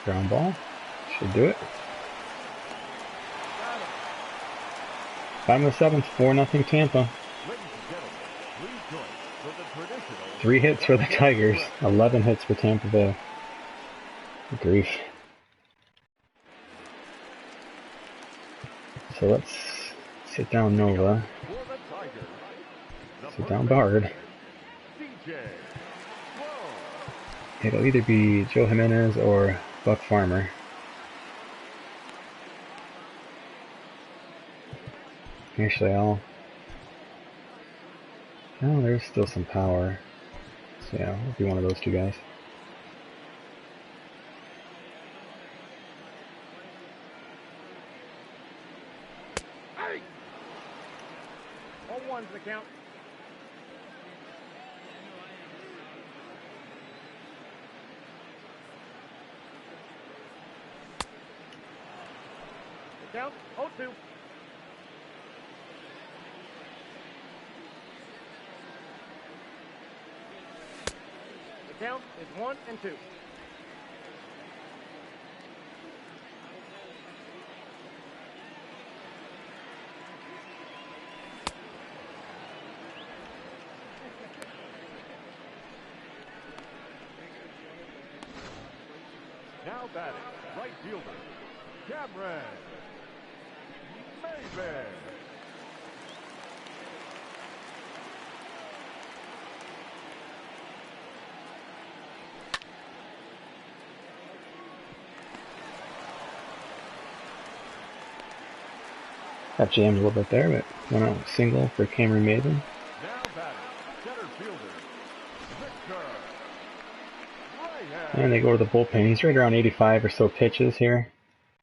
Ground ball. Should do it. Bottom of the 7th, 4-0 Tampa. 3 hits for the Tigers, 11 hits for Tampa Bay. Good grief. So let's sit down Nova. Sit down Bard. It'll either be Joe Jimenez or Buck Farmer. Actually, No, there's still some power. So yeah, it'll be one of those two guys. Hey! 0-1's the count. The count, 0-2. The count is 1-2. Now batting, right fielder, Cameron Mayberry. Got jammed a little bit there, but went out single for Cameron Maven. Now batting, center fielder, Victor. Right And they go to the bullpen. He's right around 85 or so pitches here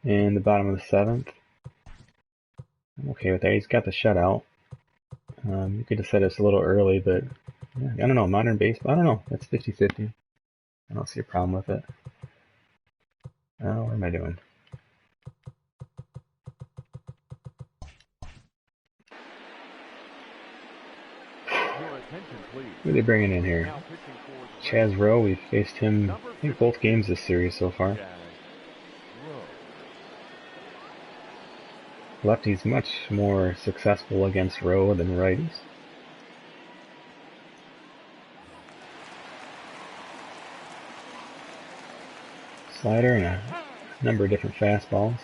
in the bottom of the 7th. I'm okay with that. He's got the shutout. You could have said it's a little early, but yeah, I don't know. Modern baseball, I don't know. That's 50-50. I don't see a problem with it. Oh, what am I doing? Your attention, please. Who are they bringing in here? Now pitching for the Chaz Rowe. We've faced him, I think, both games this series so far. Chaz Rowe. Lefty's much more successful against Rowe than righties. Slider and a number of different fastballs.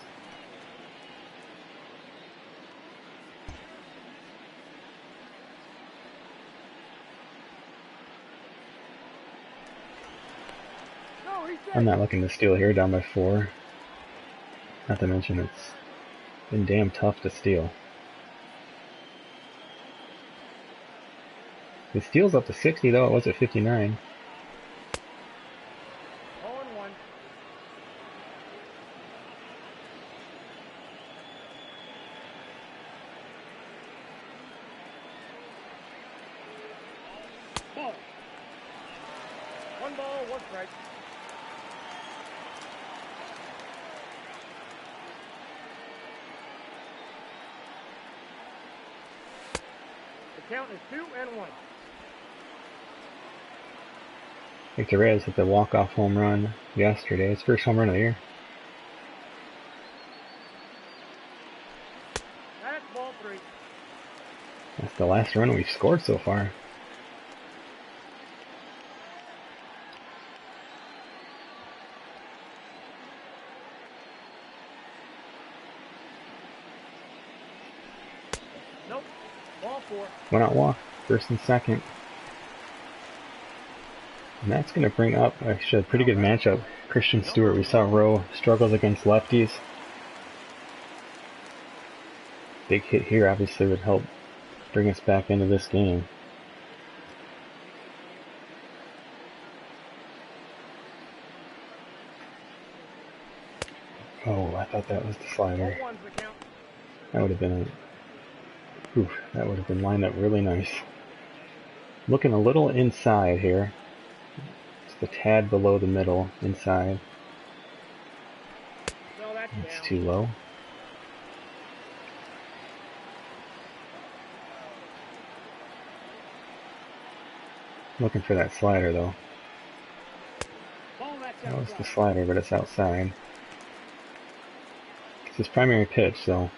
I'm not looking to steal here, down by 4. Not to mention it's been damn tough to steal. It steals up to 60 though, it was at 59. 0-1. Ball. 1 ball, 1 strike. The count is 2-1. Hetzer hit the walk-off home run yesterday. His first home run of the year. That's ball 3. That's the last run we've scored so far. Nope. Ball 4. Went out walk, first and second. And that's going to bring up actually a pretty good matchup. Christian Stewart, we saw Rowe struggles against lefties. Big hit here obviously would help bring us back into this game. Oh, I thought that was the slider. 0-1's the count. That would have been that would have been lined up really nice. Looking a little inside here. Just a tad below the middle, inside. No, that's It's down. too low. Looking for that slider though. Ball, that's That was the outside. slider, but it's outside. It's his primary pitch, so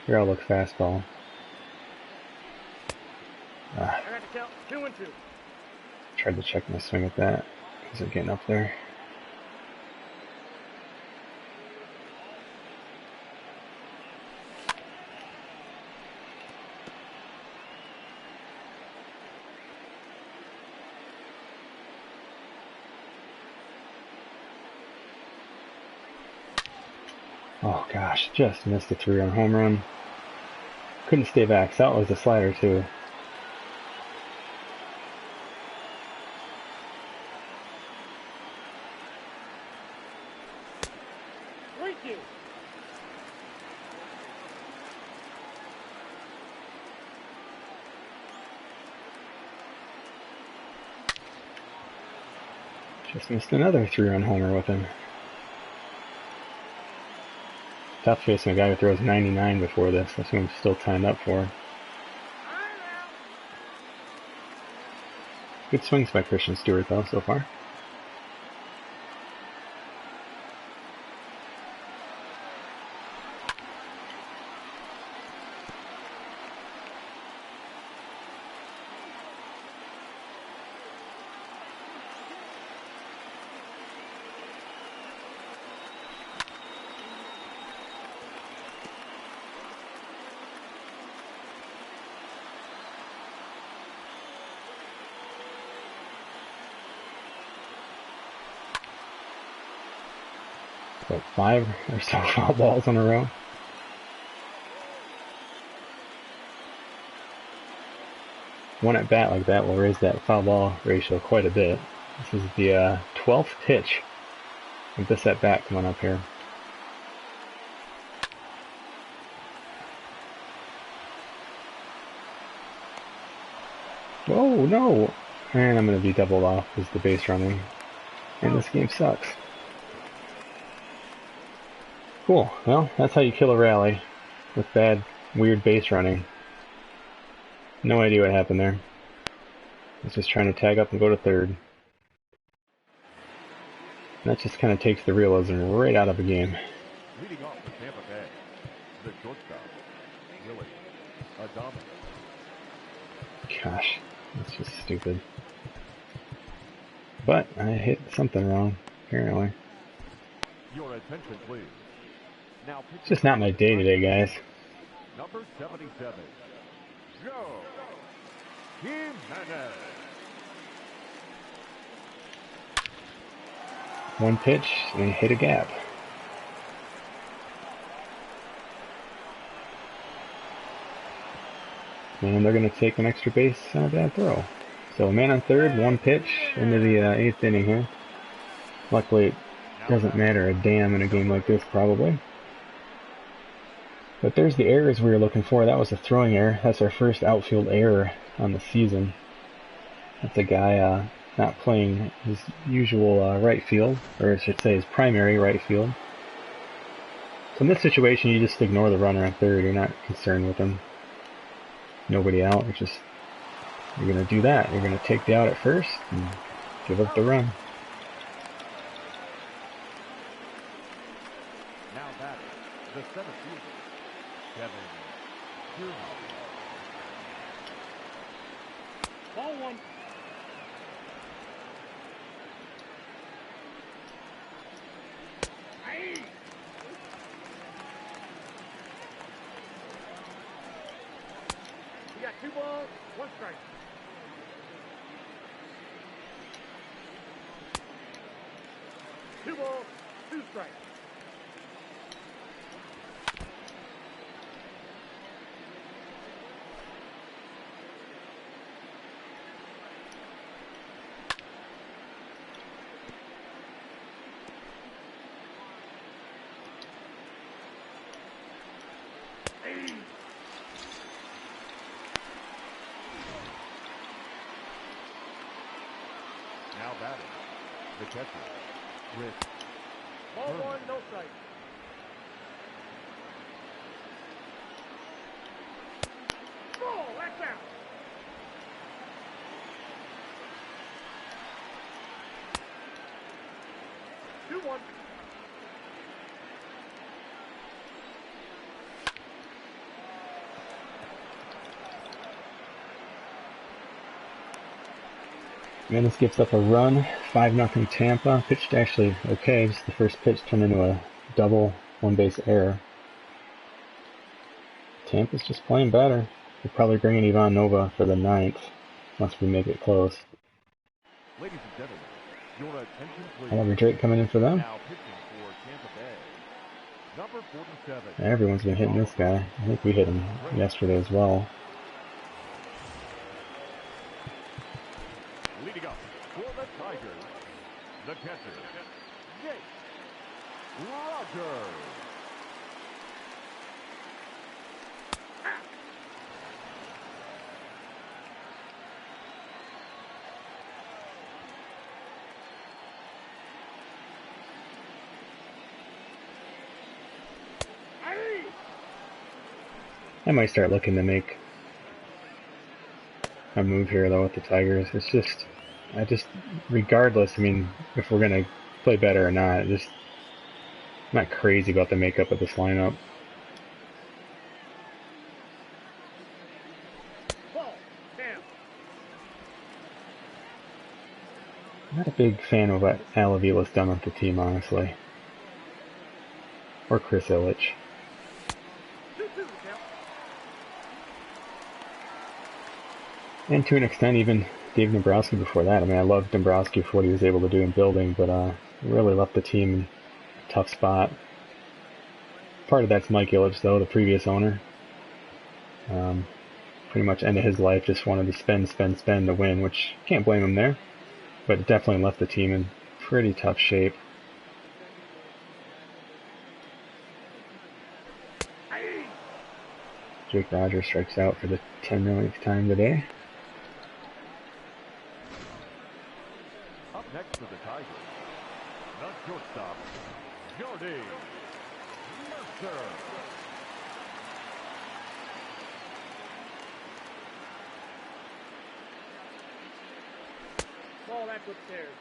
here I'll look fastball. I got the count 2-2. Tried to check my swing at that. Isn't getting up there. Oh gosh, just missed a 3-run home run. Couldn't stay back, so that was a slider too. Just missed another 3-run homer with him. Tough facing a guy who throws 99 before this. That's what I'm still timed up for. Good swings by Christian Stewart though so far. About 5 or so foul balls in a row. One at bat like that will raise that foul ball ratio quite a bit. This is the 12th pitch of this at bat coming up here. Oh no! And I'm going to be doubled off because the base running. And this game sucks. Cool. Well, that's how you kill a rally. With bad, weird base running. No idea what happened there. I was just trying to tag up and go to third. And that just kind of takes the realism right out of the game. Leading off for Tampa Bay, the shortstop, Willie Adames. Gosh, that's just stupid. But I hit something wrong, apparently. Your attention, please. Now, It's just not my day today, guys. number 77, Joe Jimenez. One pitch and hit a gap. And they're going to take an extra base on a bad throw. So a man on third, one pitch into the 8th inning here. Luckily, it doesn't matter a damn in a game like this, probably. But there's the errors we were looking for. That was a throwing error. That's our first outfield error on the season. That's a guy not playing his usual right field, or I should say his primary right field. So in this situation, you just ignore the runner on third. You're not concerned with him. Nobody out. You're going to do that. You're going to take the out at first and give up the run. Now batting, the center fielder, Kevin Kiermaier. Ball one. Hey. We got 2 balls, 1 strike. Two balls, 2 strikes. Now batting, the catcher, Chris. Ball one, no strike. Ball, that's out. Two one. Man, this gives up a run. 5-0 Tampa. Pitched actually okay. Just the first pitch turned into a double, 1-base error. Tampa's just playing better. We'll probably bring in Ivan Nova for the 9th, once we make it close. Ladies and gentlemen, your attention please. However, Drake coming in for them. Now pitching for Tampa Bay, number Everyone's been hitting this guy. I think we hit him yesterday as well. Leading up for the Tigers, the catcher, Jake Rogers. I might start looking to make a move here though with the Tigers. It's just, regardless, I mean, if we're gonna play better or not, I'm not crazy about the makeup of this lineup. I'm not a big fan of what Al Avila's done with the team, honestly. Or Chris Ilitch. And to an extent, even Dave Dombrowski before that. I mean, I loved Dombrowski for what he was able to do in building, but really left the team in a tough spot. Part of that's Mike Ilitch, though, the previous owner. Pretty much ended his life, just wanted to spend to win, which can't blame him there. But it definitely left the team in pretty tough shape. Jake Rogers strikes out for the 10 millionth time today. Up next for the Tigers, the shortstop, Jordy Mercer. Ball back upstairs.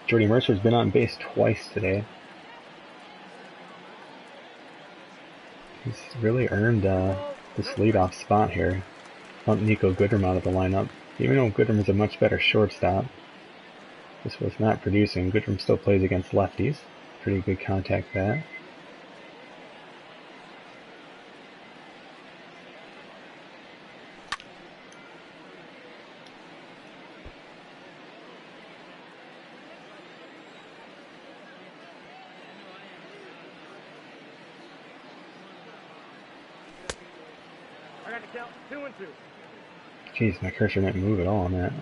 Jordy Mercer's been on base twice today. He's really earned this leadoff spot here. Bumped Nico Goodrum out of the lineup. Even though Goodrum is a much better shortstop, this was not producing. Goodrum still plays against lefties. Pretty good contact bat. I got to count 2 and 2. Jeez, my cursor didn't move at all on that.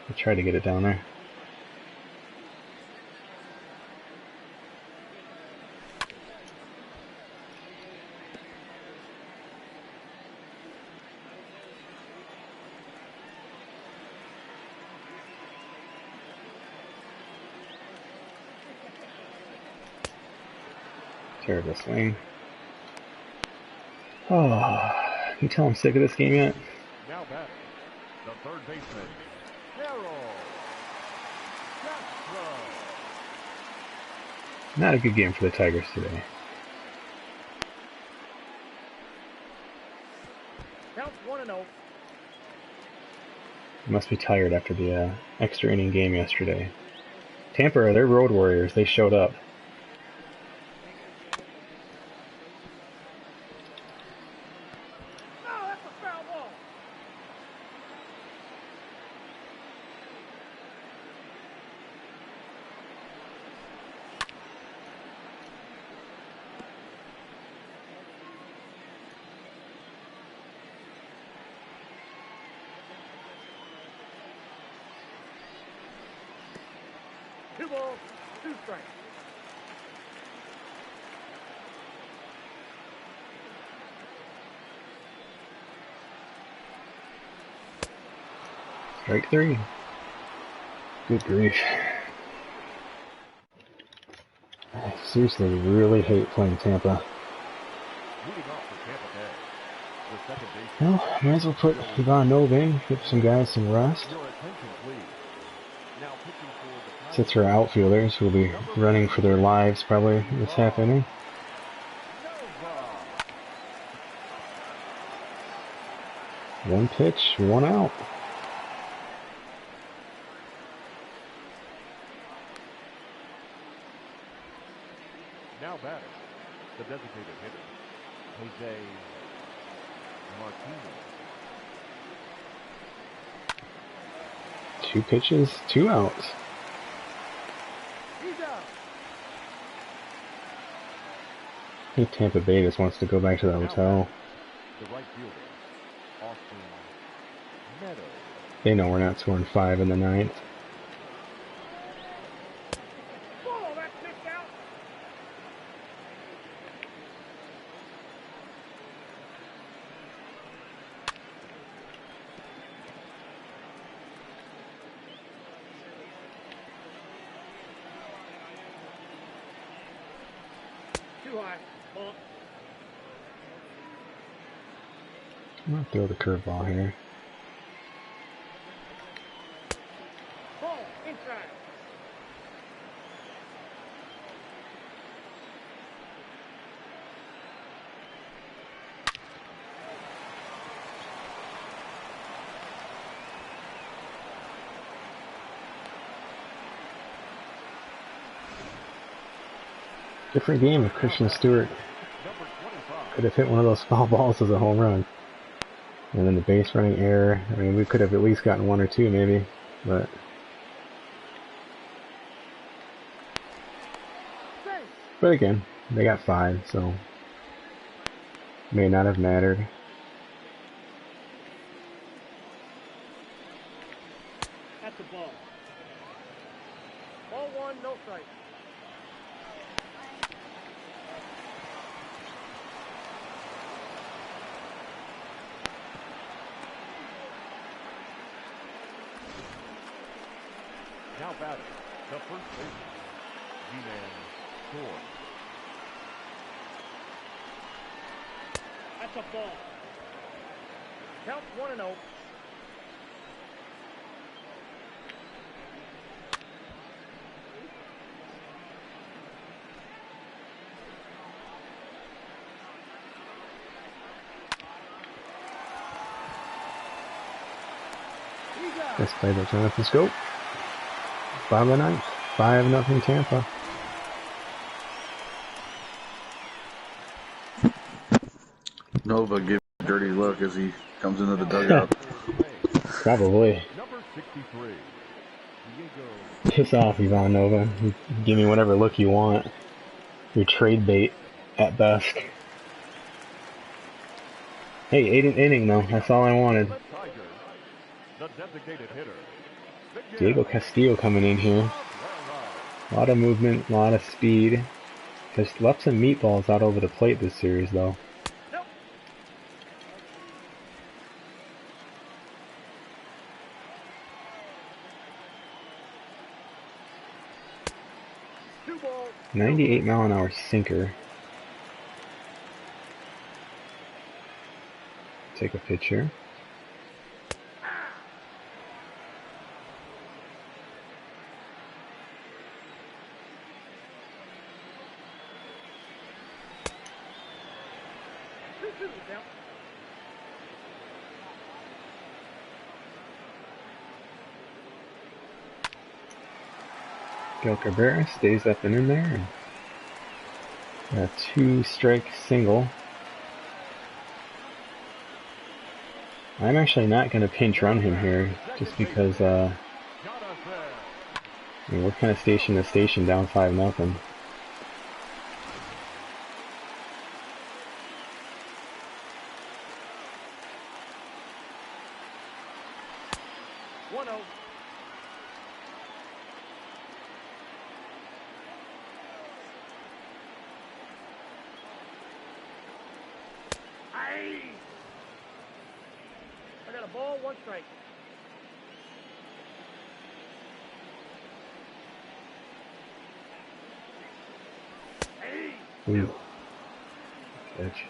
I tried to get it down there. Terrible swing. Oh, you tell I'm sick of this game yet? Now batting, the third baseman, Harold Castro. Not a good game for the Tigers today. Counts 1 and 0. Must be tired after the extra inning game yesterday. Tampa are their road warriors. They showed up. Oh, that's a foul ball. Two balls, 2 strikes. Strike 3. Good grief. I seriously really hate playing Tampa. Leading off for Tampa Bay, the second baseman. Well, might as well put Ivan Nove in, give some guys some rest. Your attention, please. Now pitching for the Sits our outfielders who will be running for their lives probably this half inning. Nova. One pitch, 1 out. Now batting, the designated hitter, Jose Martinez. 2 pitches, 2 outs. He's out. I think Tampa Bay just wants to go back to the hotel. The right fielder, Austin Meadows. They know we're not scoring 5 in the ninth. Ball, that pitch out. Too high. Ball. I'm gonna throw the curveball here. Ball, inside. Different game if Christian Stewart Number 25. could have hit one of those foul balls as a home run. And then the base running error. I mean, we could have at least gotten 1 or 2 maybe, but again, they got 5, so may not have mattered. That's the ball. Ball 1, no strike. Now batting, the first baseman, G-Man Thorne. That's a ball. Count 1-0. Let's play the Jonathan Scope. 5 of the ninth. 5-0 Tampa. Nova gives a dirty look as he comes into the dugout. Probably. Number 63, Diego. Piss off, Ivan Nova. You give me whatever look you want. Your trade bait at best. Hey, 8th inning though. That's all I wanted. Tigers, the designated hitter. Diego Castillo coming in here. A lot of movement, a lot of speed. Just left some meatballs out over the plate this series though. Nope. Two balls. 98-mile-an-hour sinker. Take a pitch here. Count. Gil Cabrera stays up and in there. A 2-strike single. I'm actually not going to pinch run him here, just because I mean, we're kind of station to station down 5-0. I got a ball, 1 strike. Ooh. Pitch.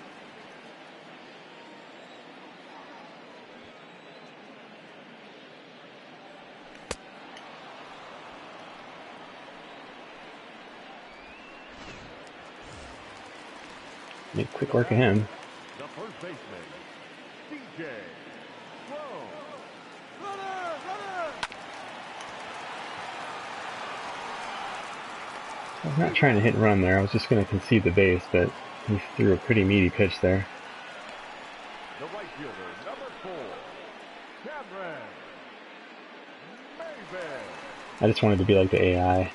Make quick work of him. The first baseman, DJ Lowe. I was not trying to hit and run there. I was just going to concede the base, but he threw a pretty meaty pitch there. The right fielder, number 4, Cameron Maybin. I just wanted to be like the AI.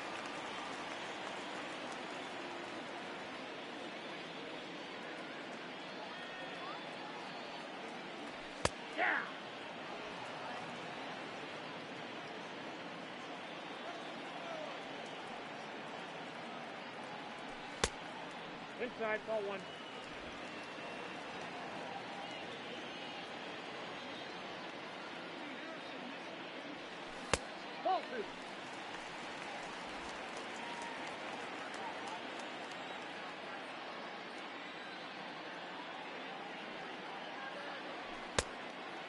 Inside, ball one. Ball two.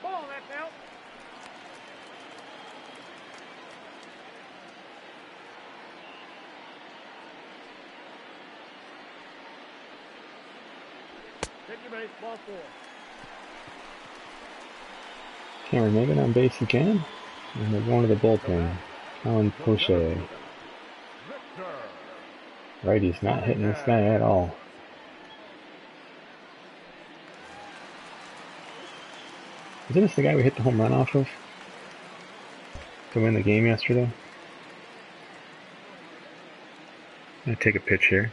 Ball, that's out. Take your base, ball four. Cameron Megan on base again. And they're going to the bullpen. Alan Poche. Righty's not hitting this guy at all. Isn't this the guy we hit the home run off of to win the game yesterday? I'm going to take a pitch here.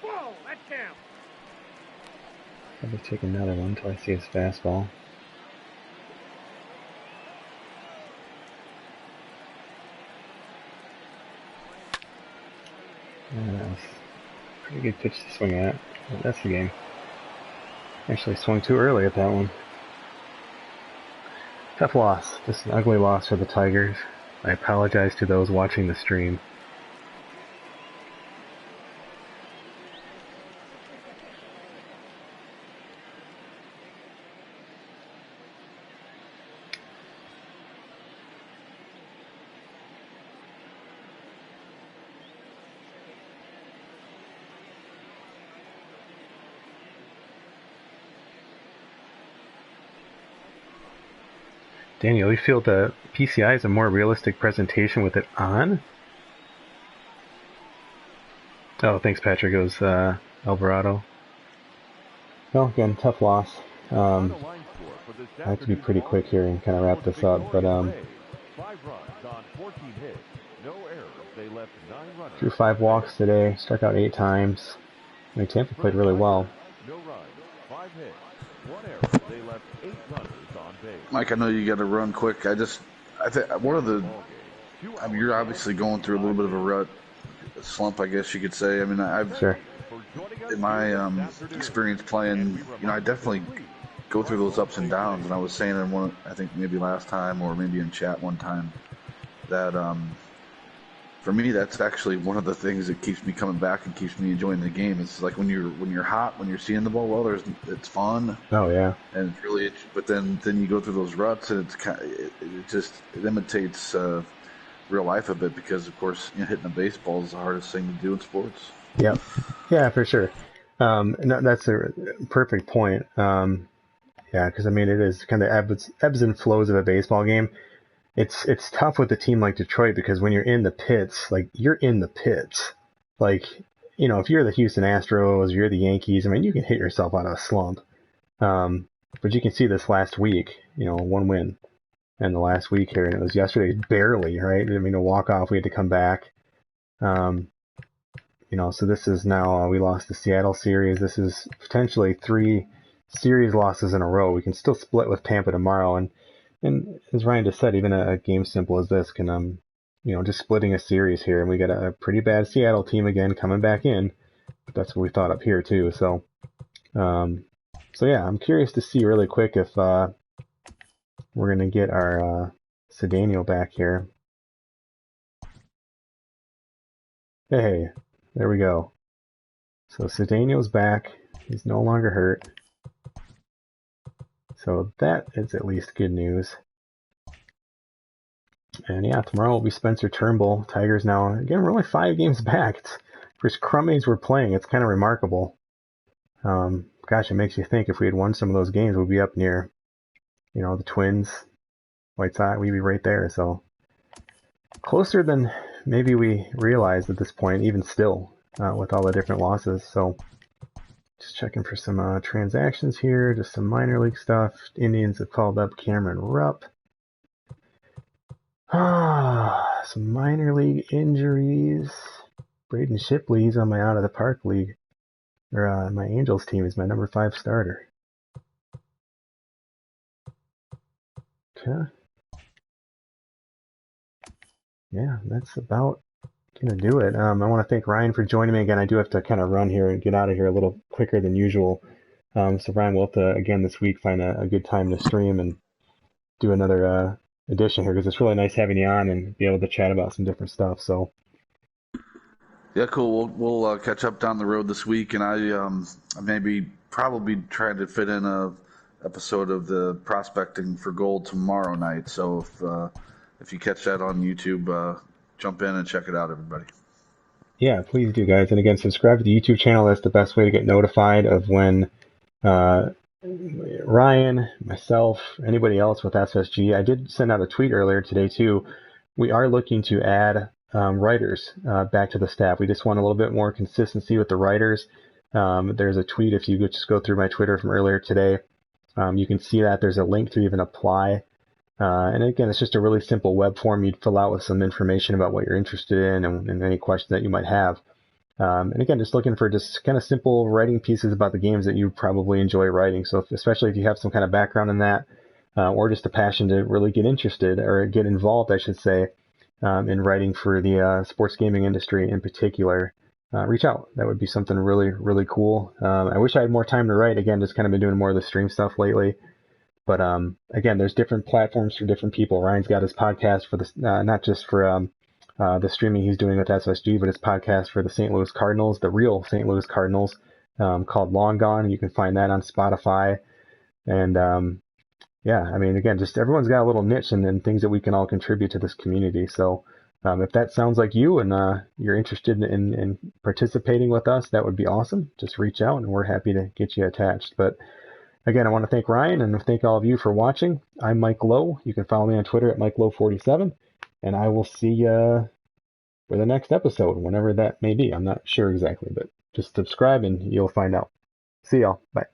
Whoa, that's down. Probably take another one until I see his fastball. Yeah, that was a pretty good pitch to swing at. But that's the game. Actually swung too early at that one. Tough loss. Just an ugly loss for the Tigers. I apologize to those watching the stream. Daniel, you feel the PCI is a more realistic presentation with it on? Oh, thanks, Patrick. It was Alvarado. Well, again, tough loss. I have to be pretty quick here and kind of wrap this up. But 5 runs on 14 hits, no errors. They left 9 runners. Threw 5 walks today, struck out 8 times. I mean, Tampa played really well. No runs, 5 hits, 1 error. They left 8 runners on base. Mike, I know you got to run quick. I think one of the, I mean, you're obviously going through a little bit of a rut, a slump, I guess you could say. I mean, Sure. in my experience playing, you know, I definitely go through those ups and downs. And I was saying in one, I think maybe last time or maybe in chat one time, that for me, that's actually one of the things that keeps me coming back and keeps me enjoying the game. It's like when you're hot, when you're seeing the ball well, it's fun. Oh yeah. And it's really, but then you go through those ruts, and it just imitates real life a bit, because of course, you know, hitting a baseball is the hardest thing to do in sports. Yep. Yeah, for sure. No, that's a perfect point. Yeah, because I mean, it is kind of ebbs and flows of a baseball game. It's tough with a team like Detroit, because when you're in the pits, like you're in the pits. Like, you know, if you're the Houston Astros, you're the Yankees, I mean, you can hit yourself out of a slump. But you can see this last week, you know, 1 win. And the last week here, and it was yesterday, barely, right? I mean, a walk-off, we had to come back. You know, so this is now, we lost the Seattle series. This is potentially 3 series losses in a row. We can still split with Tampa tomorrow. And as Ryan just said, even a game simple as this can, you know, just splitting a series here. And we got a pretty bad Seattle team again coming back in. But that's what we thought up here, too. So yeah, I'm curious to see really quick if we're going to get our Cedeno back here. Hey, there we go. So Cedeno's back. He's no longer hurt. So that is at least good news. And yeah, tomorrow will be Spencer Turnbull. Tigers now, again, we're only 5 games back. It's, for as crummy as we're playing, it's kind of remarkable. Gosh, it makes you think if we had won some of those games, we'd be up near, you know, the Twins, White Sox, we'd be right there. So closer than maybe we realized at this point, even still, with all the different losses. So just checking for some transactions here, just some minor league stuff. Indians have called up Cameron Rupp. Some minor league injuries. Braden Shipley's on my out of the park league, or my Angels team is my number 5 starter. Okay. Yeah, that's about gonna do it. I want to thank Ryan for joining me again. I do have to kind of run here and get out of here a little quicker than usual. So Ryan, we'll have to again this week find a good time to stream and do another edition here because it's really nice having you on and be able to chat about some different stuff. So Yeah, cool. We'll catch up down the road this week, and I maybe probably trying to fit in a episode of the prospecting for gold tomorrow night. So if you catch that on YouTube, jump in and check it out, everybody. yeah, please do, guys. And again, subscribe to the YouTube channel. That's the best way to get notified of when uh, Ryan, myself, anybody else with SSG. I did send out a tweet earlier today too. We are looking to add writers back to the staff. We just want a little bit more consistency with the writers. There's a tweet, if you could just go through my Twitter from earlier today, you can see that there's a link to even apply. And again, it's just a really simple web form you'd fill out with some information about what you're interested in and any questions that you might have. And again, just looking for just kind of simple writing pieces about the games that you probably enjoy writing. So especially if you have some kind of background in that, or just a passion to really get interested or get involved, I should say, in writing for the sports gaming industry in particular, reach out. That would be something really, really cool. I wish I had more time to write. Again, just kind of been doing more of the stream stuff lately. But again, there's different platforms for different people. Ryan's got his podcast for this, not just for the streaming he's doing with SSG, but his podcast for the St. Louis Cardinals, the real St. Louis Cardinals, called Long Gone. You can find that on Spotify. And yeah, I mean, again, just everyone's got a little niche and things that we can all contribute to this community. So if that sounds like you and you're interested in participating with us, that would be awesome. Just reach out and we're happy to get you attached. But again, I want to thank Ryan and thank all of you for watching. I'm Mike Lowe. You can follow me on Twitter at MikeLowe47, and I will see you for the next episode, whenever that may be. I'm not sure exactly, but just subscribe and you'll find out. See y'all. Bye.